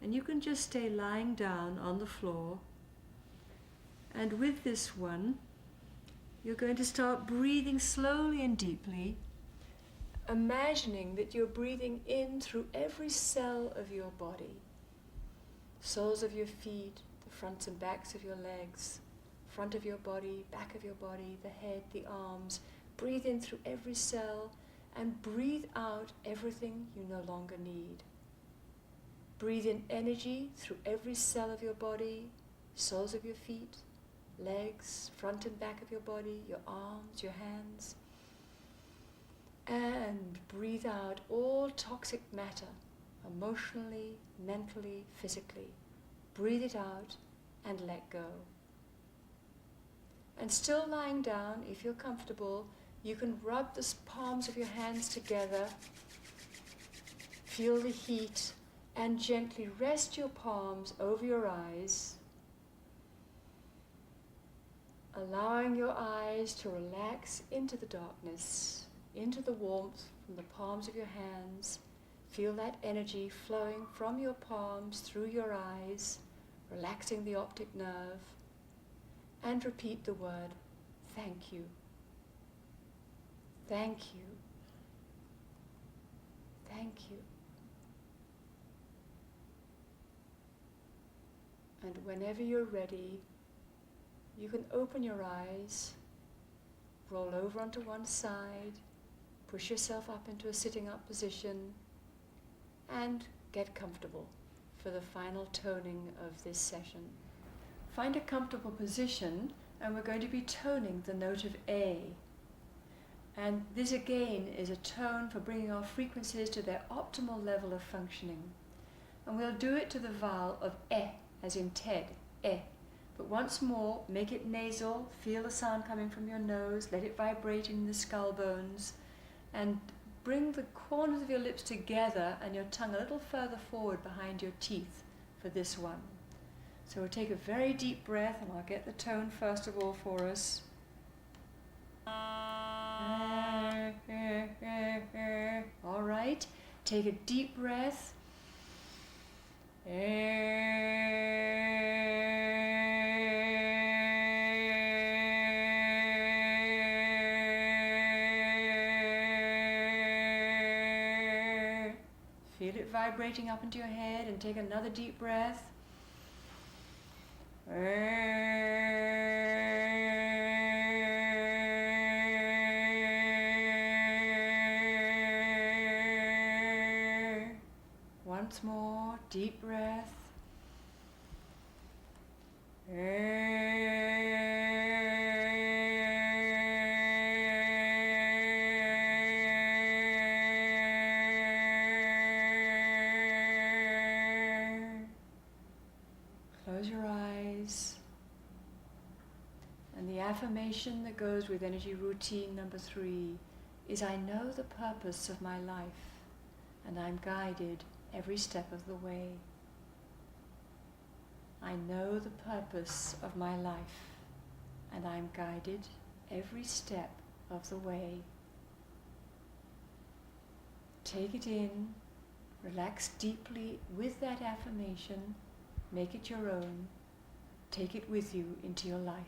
A: And you can just stay lying down on the floor. And with this one, you're going to start breathing slowly and deeply, imagining that you're breathing in through every cell of your body. Soles of your feet, the fronts and backs of your legs, front of your body, back of your body, the head, the arms. Breathe in through every cell and breathe out everything you no longer need. Breathe in energy through every cell of your body, soles of your feet, legs, front and back of your body, your arms, your hands. And breathe out all toxic matter, emotionally, mentally, physically. Breathe it out and let go. And still lying down, if you're comfortable, you can rub the palms of your hands together, feel the heat, and gently rest your palms over your eyes, allowing your eyes to relax into the darkness, into the warmth from the palms of your hands. Feel that energy flowing from your palms through your eyes, relaxing the optic nerve, and repeat the word, thank you. Thank you. Thank you. And whenever you're ready, you can open your eyes, roll over onto one side, push yourself up into a sitting up position, and get comfortable for the final toning of this session. Find a comfortable position, and we're going to be toning the note of A. And this again is a tone for bringing our frequencies to their optimal level of functioning. And we'll do it to the vowel of E, as in Ted, E. But once more, make it nasal, feel the sound coming from your nose, let it vibrate in the skull bones, and bring the corners of your lips together and your tongue a little further forward behind your teeth for this one. So we'll take a very deep breath, and I'll get the tone first of all for us. All right, take a deep breath. Feel it vibrating up into your head, and take another deep breath. Once more, deep breath. Close your eyes. And the affirmation that goes with energy routine number 3 is, I know the purpose of my life, and I'm guided every step of the way. I know the purpose of my life, and I'm guided every step of the way. Take it in, relax deeply with that affirmation, make it your own, take it with you into your life.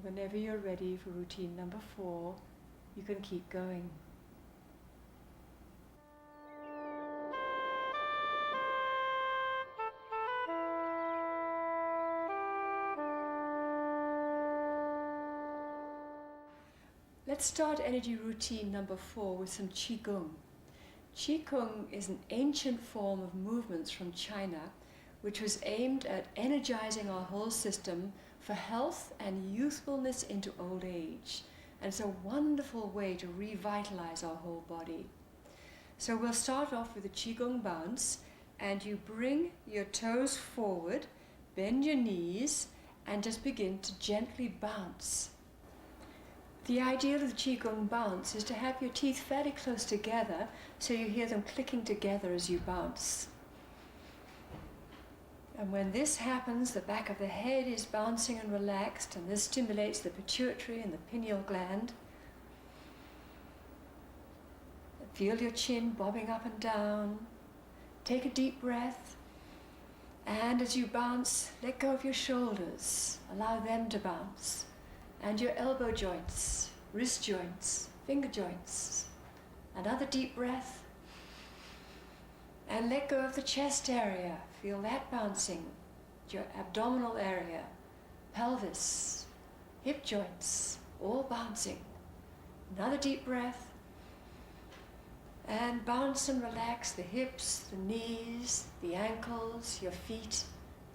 A: Whenever you're ready for routine number 4, you can keep going. Let's start energy routine number 4 with some Qigong. Qigong is an ancient form of movements from China, which was aimed at energizing our whole system for health and youthfulness into old age. And it's a wonderful way to revitalize our whole body. So we'll start off with a Qigong bounce, and you bring your toes forward, bend your knees, and just begin to gently bounce. The idea of the Qigong bounce is to have your teeth fairly close together so you hear them clicking together as you bounce. And when this happens, the back of the head is bouncing and relaxed, and this stimulates the pituitary and the pineal gland. Feel your chin bobbing up and down. Take a deep breath, and as you bounce, let go of your shoulders. Allow them to bounce. And your elbow joints, wrist joints, finger joints. Another deep breath. And let go of the chest area. Feel that bouncing. Your abdominal area, pelvis, hip joints, all bouncing. Another deep breath. And bounce and relax the hips, the knees, the ankles, your feet.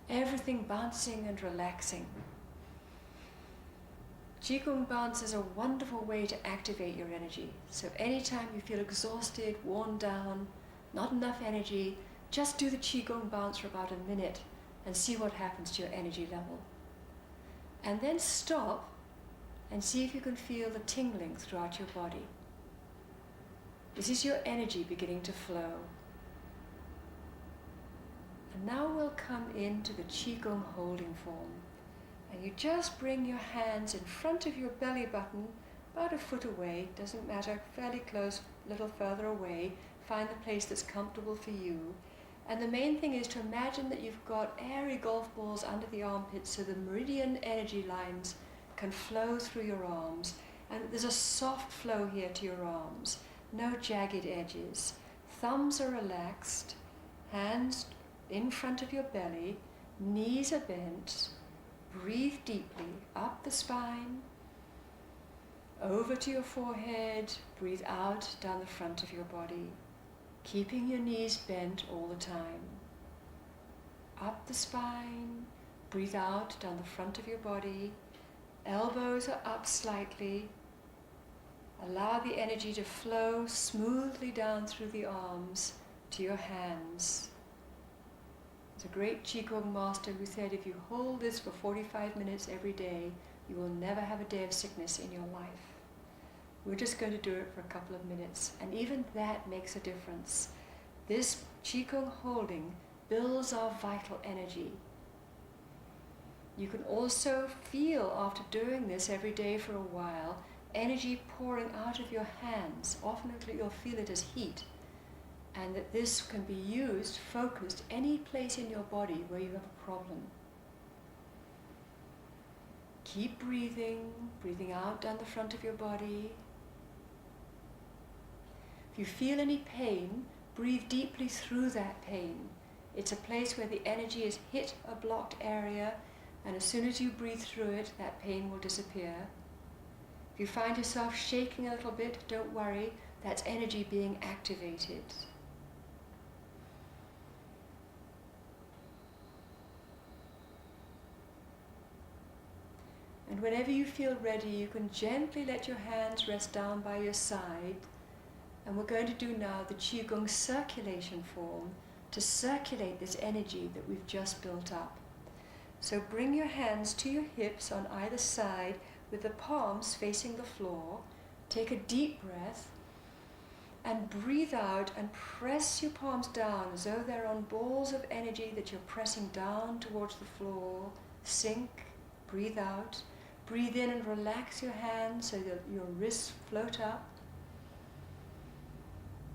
A: Everything bouncing and relaxing. Qigong bounce is a wonderful way to activate your energy. So anytime you feel exhausted, worn down, not enough energy, just do the Qigong bounce for about a minute and see what happens to your energy level. And then stop and see if you can feel the tingling throughout your body. This is your energy beginning to flow. And now we'll come into the Qigong holding form. And you just bring your hands in front of your belly button, about a foot away, doesn't matter, fairly close, a little further away. Find the place that's comfortable for you. And the main thing is to imagine that you've got airy golf balls under the armpits so the meridian energy lines can flow through your arms. And there's a soft flow here to your arms, no jagged edges. Thumbs are relaxed, hands in front of your belly, knees are bent. Breathe deeply up the spine, over to your forehead, breathe out down the front of your body, keeping your knees bent all the time. Up the spine, breathe out down the front of your body, elbows are up slightly. Allow the energy to flow smoothly down through the arms to your hands. There's a great Qigong master who said if you hold this for 45 minutes every day, you will never have a day of sickness in your life. We're just going to do it for a couple of minutes, and even that makes a difference. This Qigong holding builds our vital energy. You can also feel, after doing this every day for a while, energy pouring out of your hands. Often you'll feel it as heat. and that this can be used, focused, any place in your body where you have a problem. Keep breathing, breathing out down the front of your body. If you feel any pain, breathe deeply through that pain. It's a place where the energy has hit a blocked area, and as soon as you breathe through it, that pain will disappear. If you find yourself shaking a little bit, don't worry, that's energy being activated. And whenever you feel ready, you can gently let your hands rest down by your side. And we're going to do now the Qigong circulation form to circulate this energy that we've just built up. So bring your hands to your hips on either side with the palms facing the floor. Take a deep breath and breathe out and press your palms down as though they're on balls of energy that you're pressing down towards the floor. Sink, breathe out. Breathe in and relax your hands so that your wrists float up.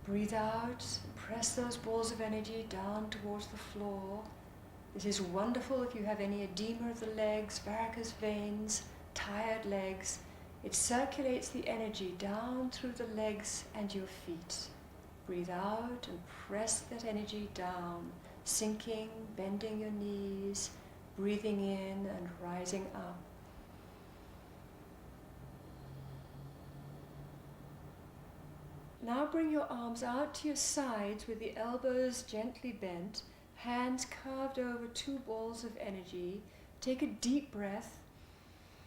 A: Breathe out, press those balls of energy down towards the floor. This is wonderful if you have any edema of the legs, varicose veins, tired legs. It circulates the energy down through the legs and your feet. Breathe out and press that energy down, sinking, bending your knees, breathing in and rising up. Now bring your arms out to your sides with the elbows gently bent, hands carved over two balls of energy. Take a deep breath,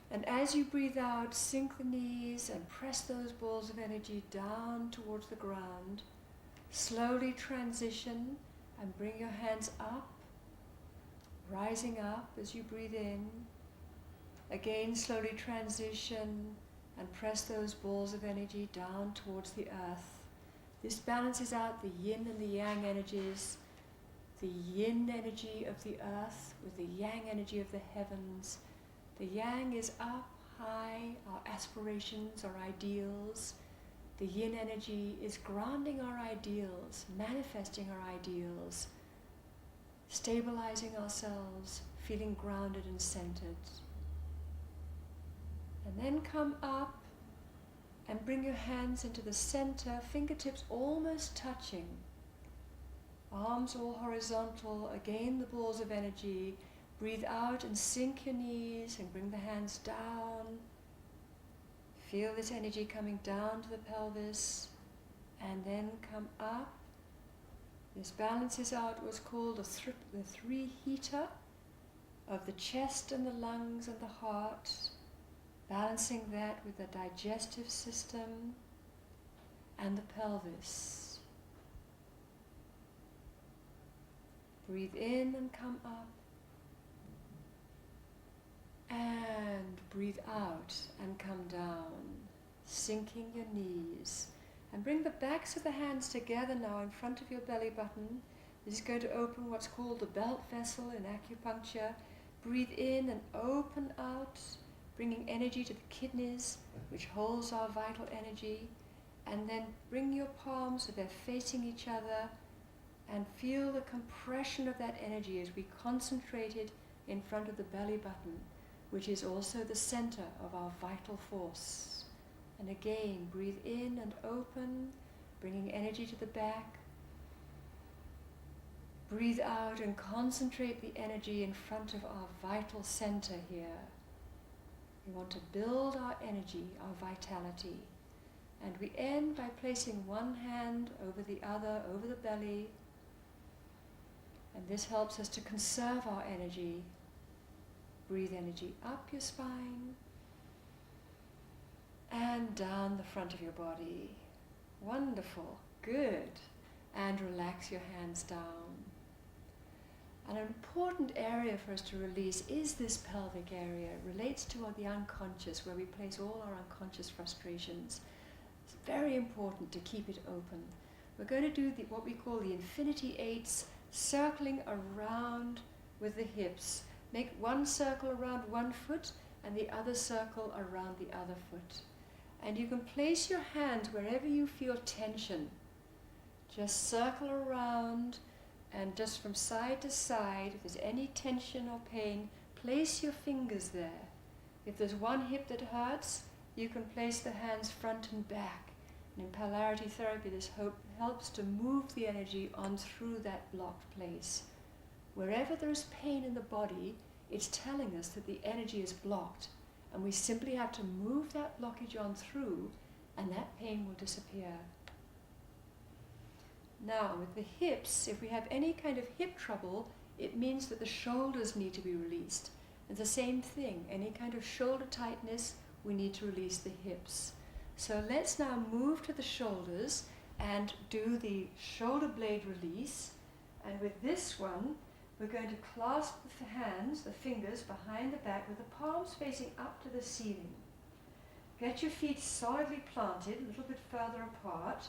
A: and as you breathe out, sink the knees and press those balls of energy down towards the ground. Slowly transition and bring your hands up, rising up as you breathe in. Again, slowly transition and press those balls of energy down towards the earth. This balances out the yin and the yang energies, the yin energy of the earth with the yang energy of the heavens. The yang is up, high, our aspirations, our ideals. The yin energy is grounding our ideals, manifesting our ideals, stabilizing ourselves, feeling grounded and centered. And then come up and bring your hands into the center, fingertips almost touching. Arms all horizontal, again the balls of energy. Breathe out and sink your knees and bring the hands down. Feel this energy coming down to the pelvis and then come up. This balances out what's called the three heater of the chest and the lungs and the heart. Balancing that with the digestive system and the pelvis. Breathe in and come up. And breathe out and come down, sinking your knees. And bring the backs of the hands together now in front of your belly button. This is going to open what's called the belt vessel in acupuncture. Breathe in and open out, bringing energy to the kidneys, which holds our vital energy. And then bring your palms so they're facing each other and feel the compression of that energy as we concentrate it in front of the belly button, which is also the center of our vital force. And again, breathe in and open, bringing energy to the back. Breathe out and concentrate the energy in front of our vital center here. We want to build our energy, our vitality. And we end by placing one hand over the other, over the belly. And this helps us to conserve our energy. Breathe energy up your spine and down the front of your body. Wonderful, good. And relax your hands down. An important area for us to release is this pelvic area. It relates to the unconscious, where we place all our unconscious frustrations. It's very important to keep it open. We're going to do what we call the infinity eights, circling around with the hips. Make one circle around one foot and the other circle around the other foot. And you can place your hands wherever you feel tension. Just circle around, and just from side to side, if there's any tension or pain, place your fingers there. If there's one hip that hurts, you can place the hands front and back. And in polarity therapy, this helps to move the energy on through that blocked place. Wherever there is pain in the body, it's telling us that the energy is blocked. And we simply have to move that blockage on through, and that pain will disappear. Now, with the hips, if we have any kind of hip trouble, it means that the shoulders need to be released. It's the same thing. Any kind of shoulder tightness, we need to release the hips. So let's now move to the shoulders and do the shoulder blade release. And with this one, we're going to clasp the hands, the fingers, behind the back with the palms facing up to the ceiling. Get your feet solidly planted, a little bit further apart,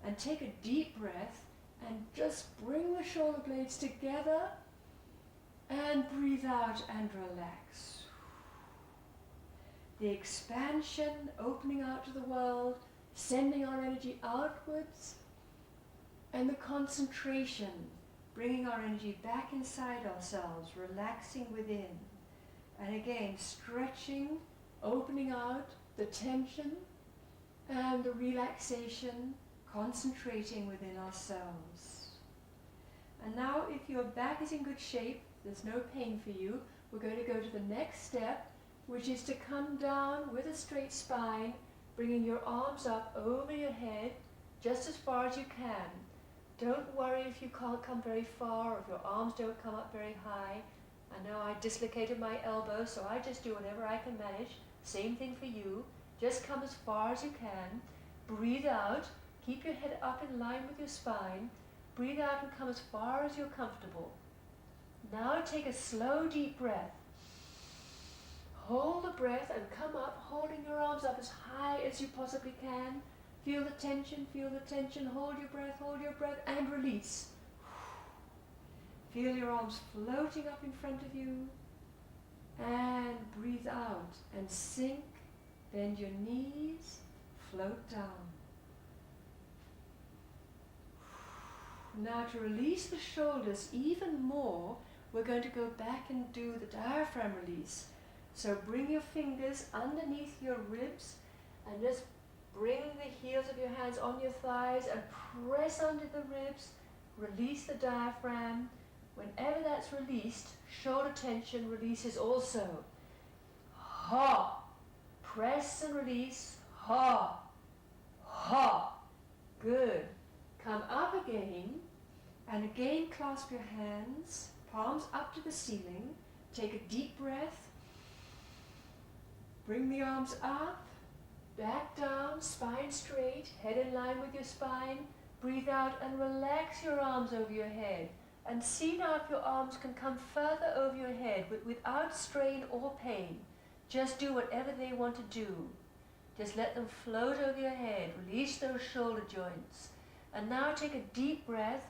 A: and take a deep breath and just bring the shoulder blades together and breathe out and relax. The expansion, opening out to the world, sending our energy outwards, and the concentration, bringing our energy back inside ourselves, relaxing within. And again, stretching, opening out the tension and the relaxation, concentrating within ourselves. And now, if your back is in good shape, there's no pain for you, we're going to go to the next step, which is to come down with a straight spine, bringing your arms up over your head, just as far as you can. Don't worry if you can't come very far, or if your arms don't come up very high. I know I dislocated my elbow, so I just do whatever I can manage. Same thing for you. Just come as far as you can. Breathe out. Keep your head up in line with your spine. Breathe out and come as far as you're comfortable. Now take a slow, deep breath. Hold the breath and come up, holding your arms up as high as you possibly can. Feel the tension, hold your breath, and release. Feel your arms floating up in front of you, and breathe out, and sink, bend your knees, float down. Now to release the shoulders even more, we're going to go back and do the diaphragm release. So bring your fingers underneath your ribs, and just bring the heels of your hands on your thighs and press under the ribs. Release the diaphragm. Whenever that's released, shoulder tension releases also. Ha! Press and release. Ha! Ha! Good. Come up again, and again clasp your hands, palms up to the ceiling. Take a deep breath. Bring the arms up. Back down, spine straight, head in line with your spine. Breathe out and relax your arms over your head. And see now if your arms can come further over your head without strain or pain. Just do whatever they want to do. Just let them float over your head. Release those shoulder joints. And now take a deep breath.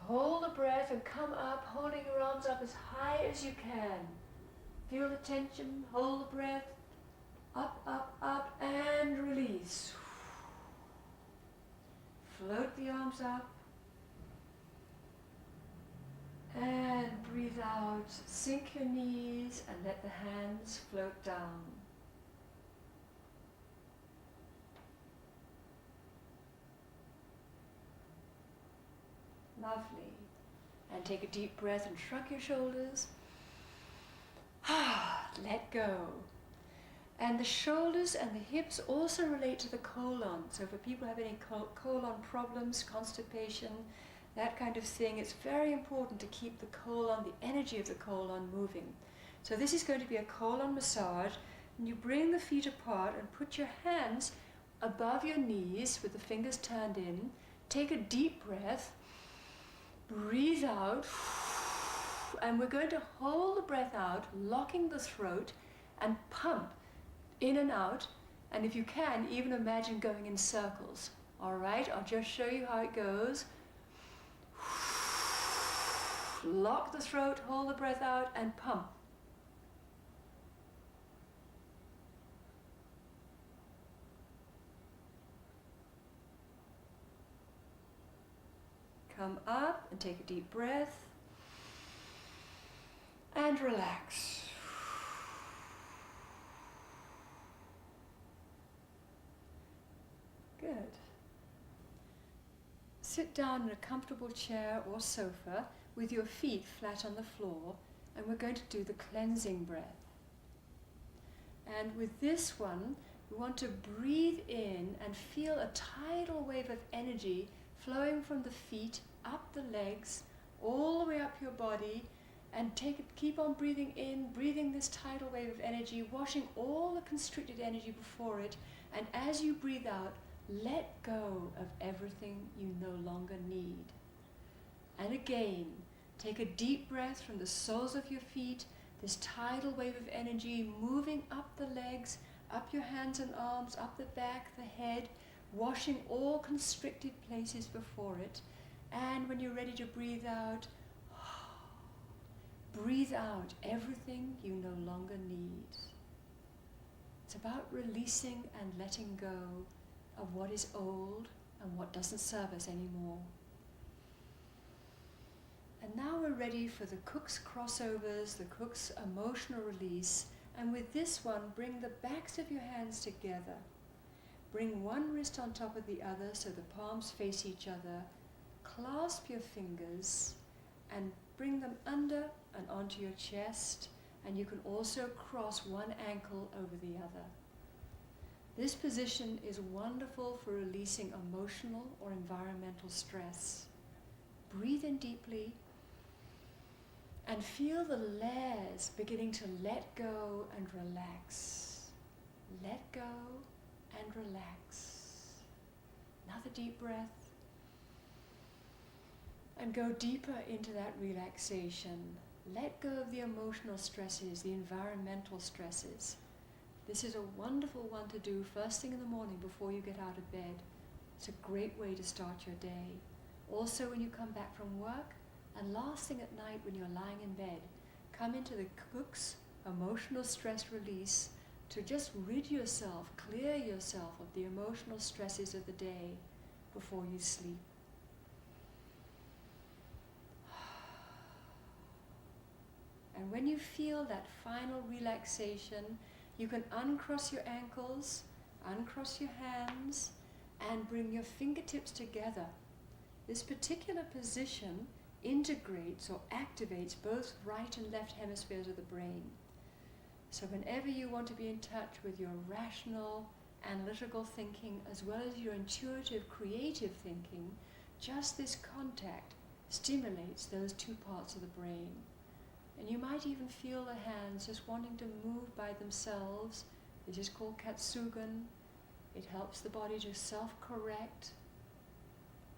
A: Hold the breath and come up, holding your arms up as high as you can. Feel the tension, hold the breath. Up, up, up, and release. Float the arms up. And breathe out. Sink your knees and let the hands float down. Lovely. And take a deep breath and shrug your shoulders. Let go. And the shoulders and the hips also relate to the colon. So for people who have any colon problems, constipation, that kind of thing, it's very important to keep the colon, the energy of the colon moving. So this is going to be a colon massage. And you bring the feet apart and put your hands above your knees with the fingers turned in. Take a deep breath. Breathe out. And we're going to hold the breath out, locking the throat, and pump in and out, and if you can, even imagine going in circles. All right, I'll just show you how it goes. Lock the throat, hold the breath out, and pump. Come up and take a deep breath. And relax. Good. Sit down in a comfortable chair or sofa with your feet flat on the floor, and we're going to do the cleansing breath. And with this one, we want to breathe in and feel a tidal wave of energy flowing from the feet, up the legs, all the way up your body, and keep on breathing in, breathing this tidal wave of energy, washing all the constricted energy before it, and as you breathe out, let go of everything you no longer need. And again, take a deep breath from the soles of your feet, this tidal wave of energy moving up the legs, up your hands and arms, up the back, the head, washing all constricted places before it. And when you're ready to breathe out everything you no longer need. It's about releasing and letting go of what is old and what doesn't serve us anymore. And now we're ready for the Cook's crossovers, the Cook's emotional release. And with this one, bring the backs of your hands together. Bring one wrist on top of the other so the palms face each other. Clasp your fingers and bring them under and onto your chest. And you can also cross one ankle over the other. This position is wonderful for releasing emotional or environmental stress. Breathe in deeply and feel the layers beginning to let go and relax. Let go and relax. Another deep breath. And go deeper into that relaxation. Let go of the emotional stresses, the environmental stresses. This is a wonderful one to do first thing in the morning before you get out of bed. It's a great way to start your day. Also when you come back from work, and last thing at night when you're lying in bed, come into the Cook's emotional stress release to just rid yourself, clear yourself of the emotional stresses of the day before you sleep. And when you feel that final relaxation, you can uncross your ankles, uncross your hands, and bring your fingertips together. This particular position integrates or activates both right and left hemispheres of the brain. So whenever you want to be in touch with your rational, analytical thinking as well as your intuitive, creative thinking, just this contact stimulates those two parts of the brain. And you might even feel the hands just wanting to move by themselves. This is called Katsugan. It helps the body to self-correct,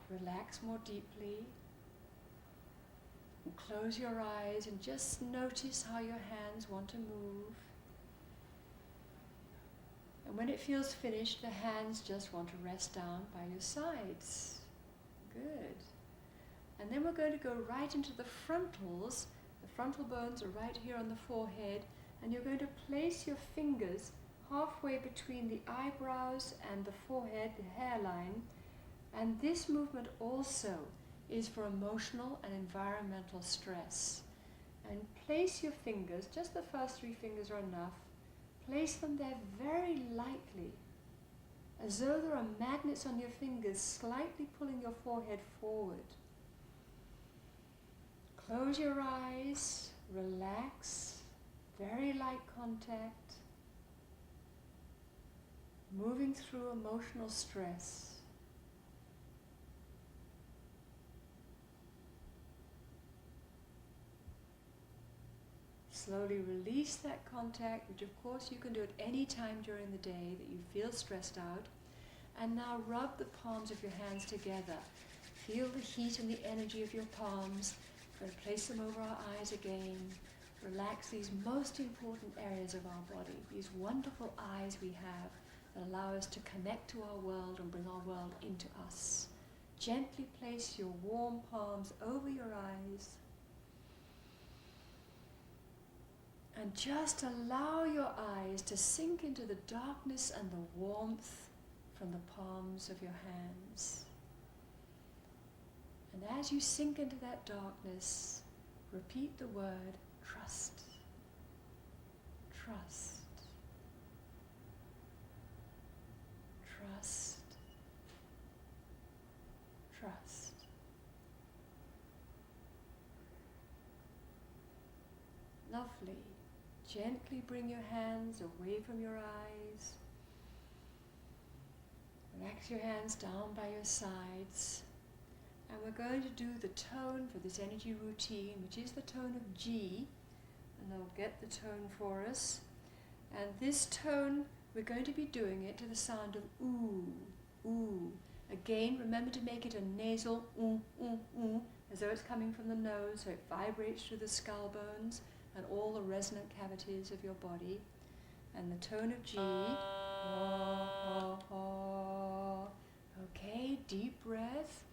A: relax more deeply. And close your eyes and just notice how your hands want to move. And when it feels finished, the hands just want to rest down by your sides. Good. And then we're going to go right into the frontals. The frontal bones are right here on the forehead, and you're going to place your fingers halfway between the eyebrows and the forehead, the hairline. And this movement also is for emotional and environmental stress. And place your fingers, just the first 3 fingers are enough, place them there very lightly, as though there are magnets on your fingers slightly pulling your forehead forward. Close your eyes, relax, very light contact, moving through emotional stress. Slowly release that contact, which of course you can do at any time during the day that you feel stressed out. And now rub the palms of your hands together. Feel the heat and the energy of your palms. We're going to place them over our eyes again. Relax these most important areas of our body, these wonderful eyes we have that allow us to connect to our world and bring our world into us. Gently place your warm palms over your eyes. And just allow your eyes to sink into the darkness and the warmth from the palms of your hands. And as you sink into that darkness, repeat the word trust. Trust. Trust. Trust. Lovely. Gently bring your hands away from your eyes. Relax your hands down by your sides. And we're going to do the tone for this energy routine, which is the tone of G. And I'll get the tone for us. And this tone, we're going to be doing it to the sound of ooh, ooh. Again, remember to make it a nasal ooh, ooh, ooh, as though it's coming from the nose, so it vibrates through the skull bones and all the resonant cavities of your body. And the tone of G. Oh, oh, oh. Okay, deep breath.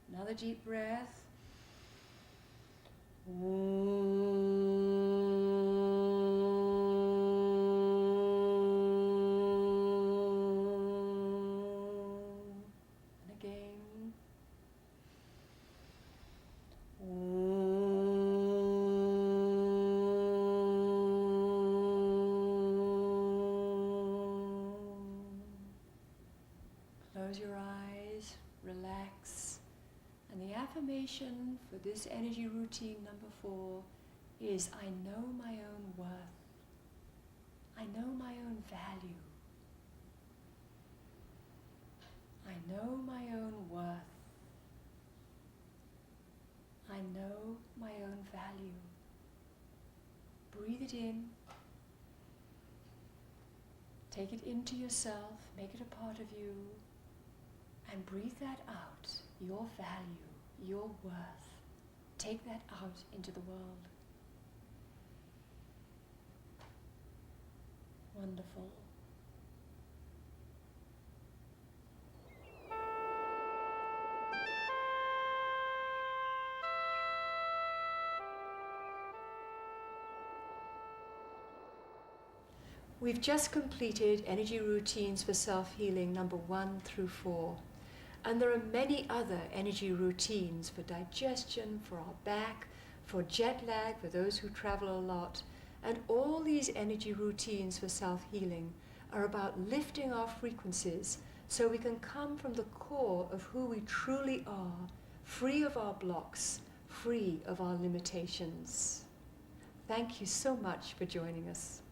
A: Another deep breath. And again. Close your eyes, relax. And the affirmation for this energy routine number 4 is, I know my own worth. I know my own value. I know my own worth. I know my own value. Breathe it in. Take it into yourself, make it a part of you, and breathe that out, your value, your worth. Take that out into the world. Wonderful. We've just completed energy routines for self-healing number 1 through 4. And there are many other energy routines for digestion, for our back, for jet lag, for those who travel a lot. And all these energy routines for self-healing are about lifting our frequencies so we can come from the core of who we truly are, free of our blocks, free of our limitations. Thank you so much for joining us.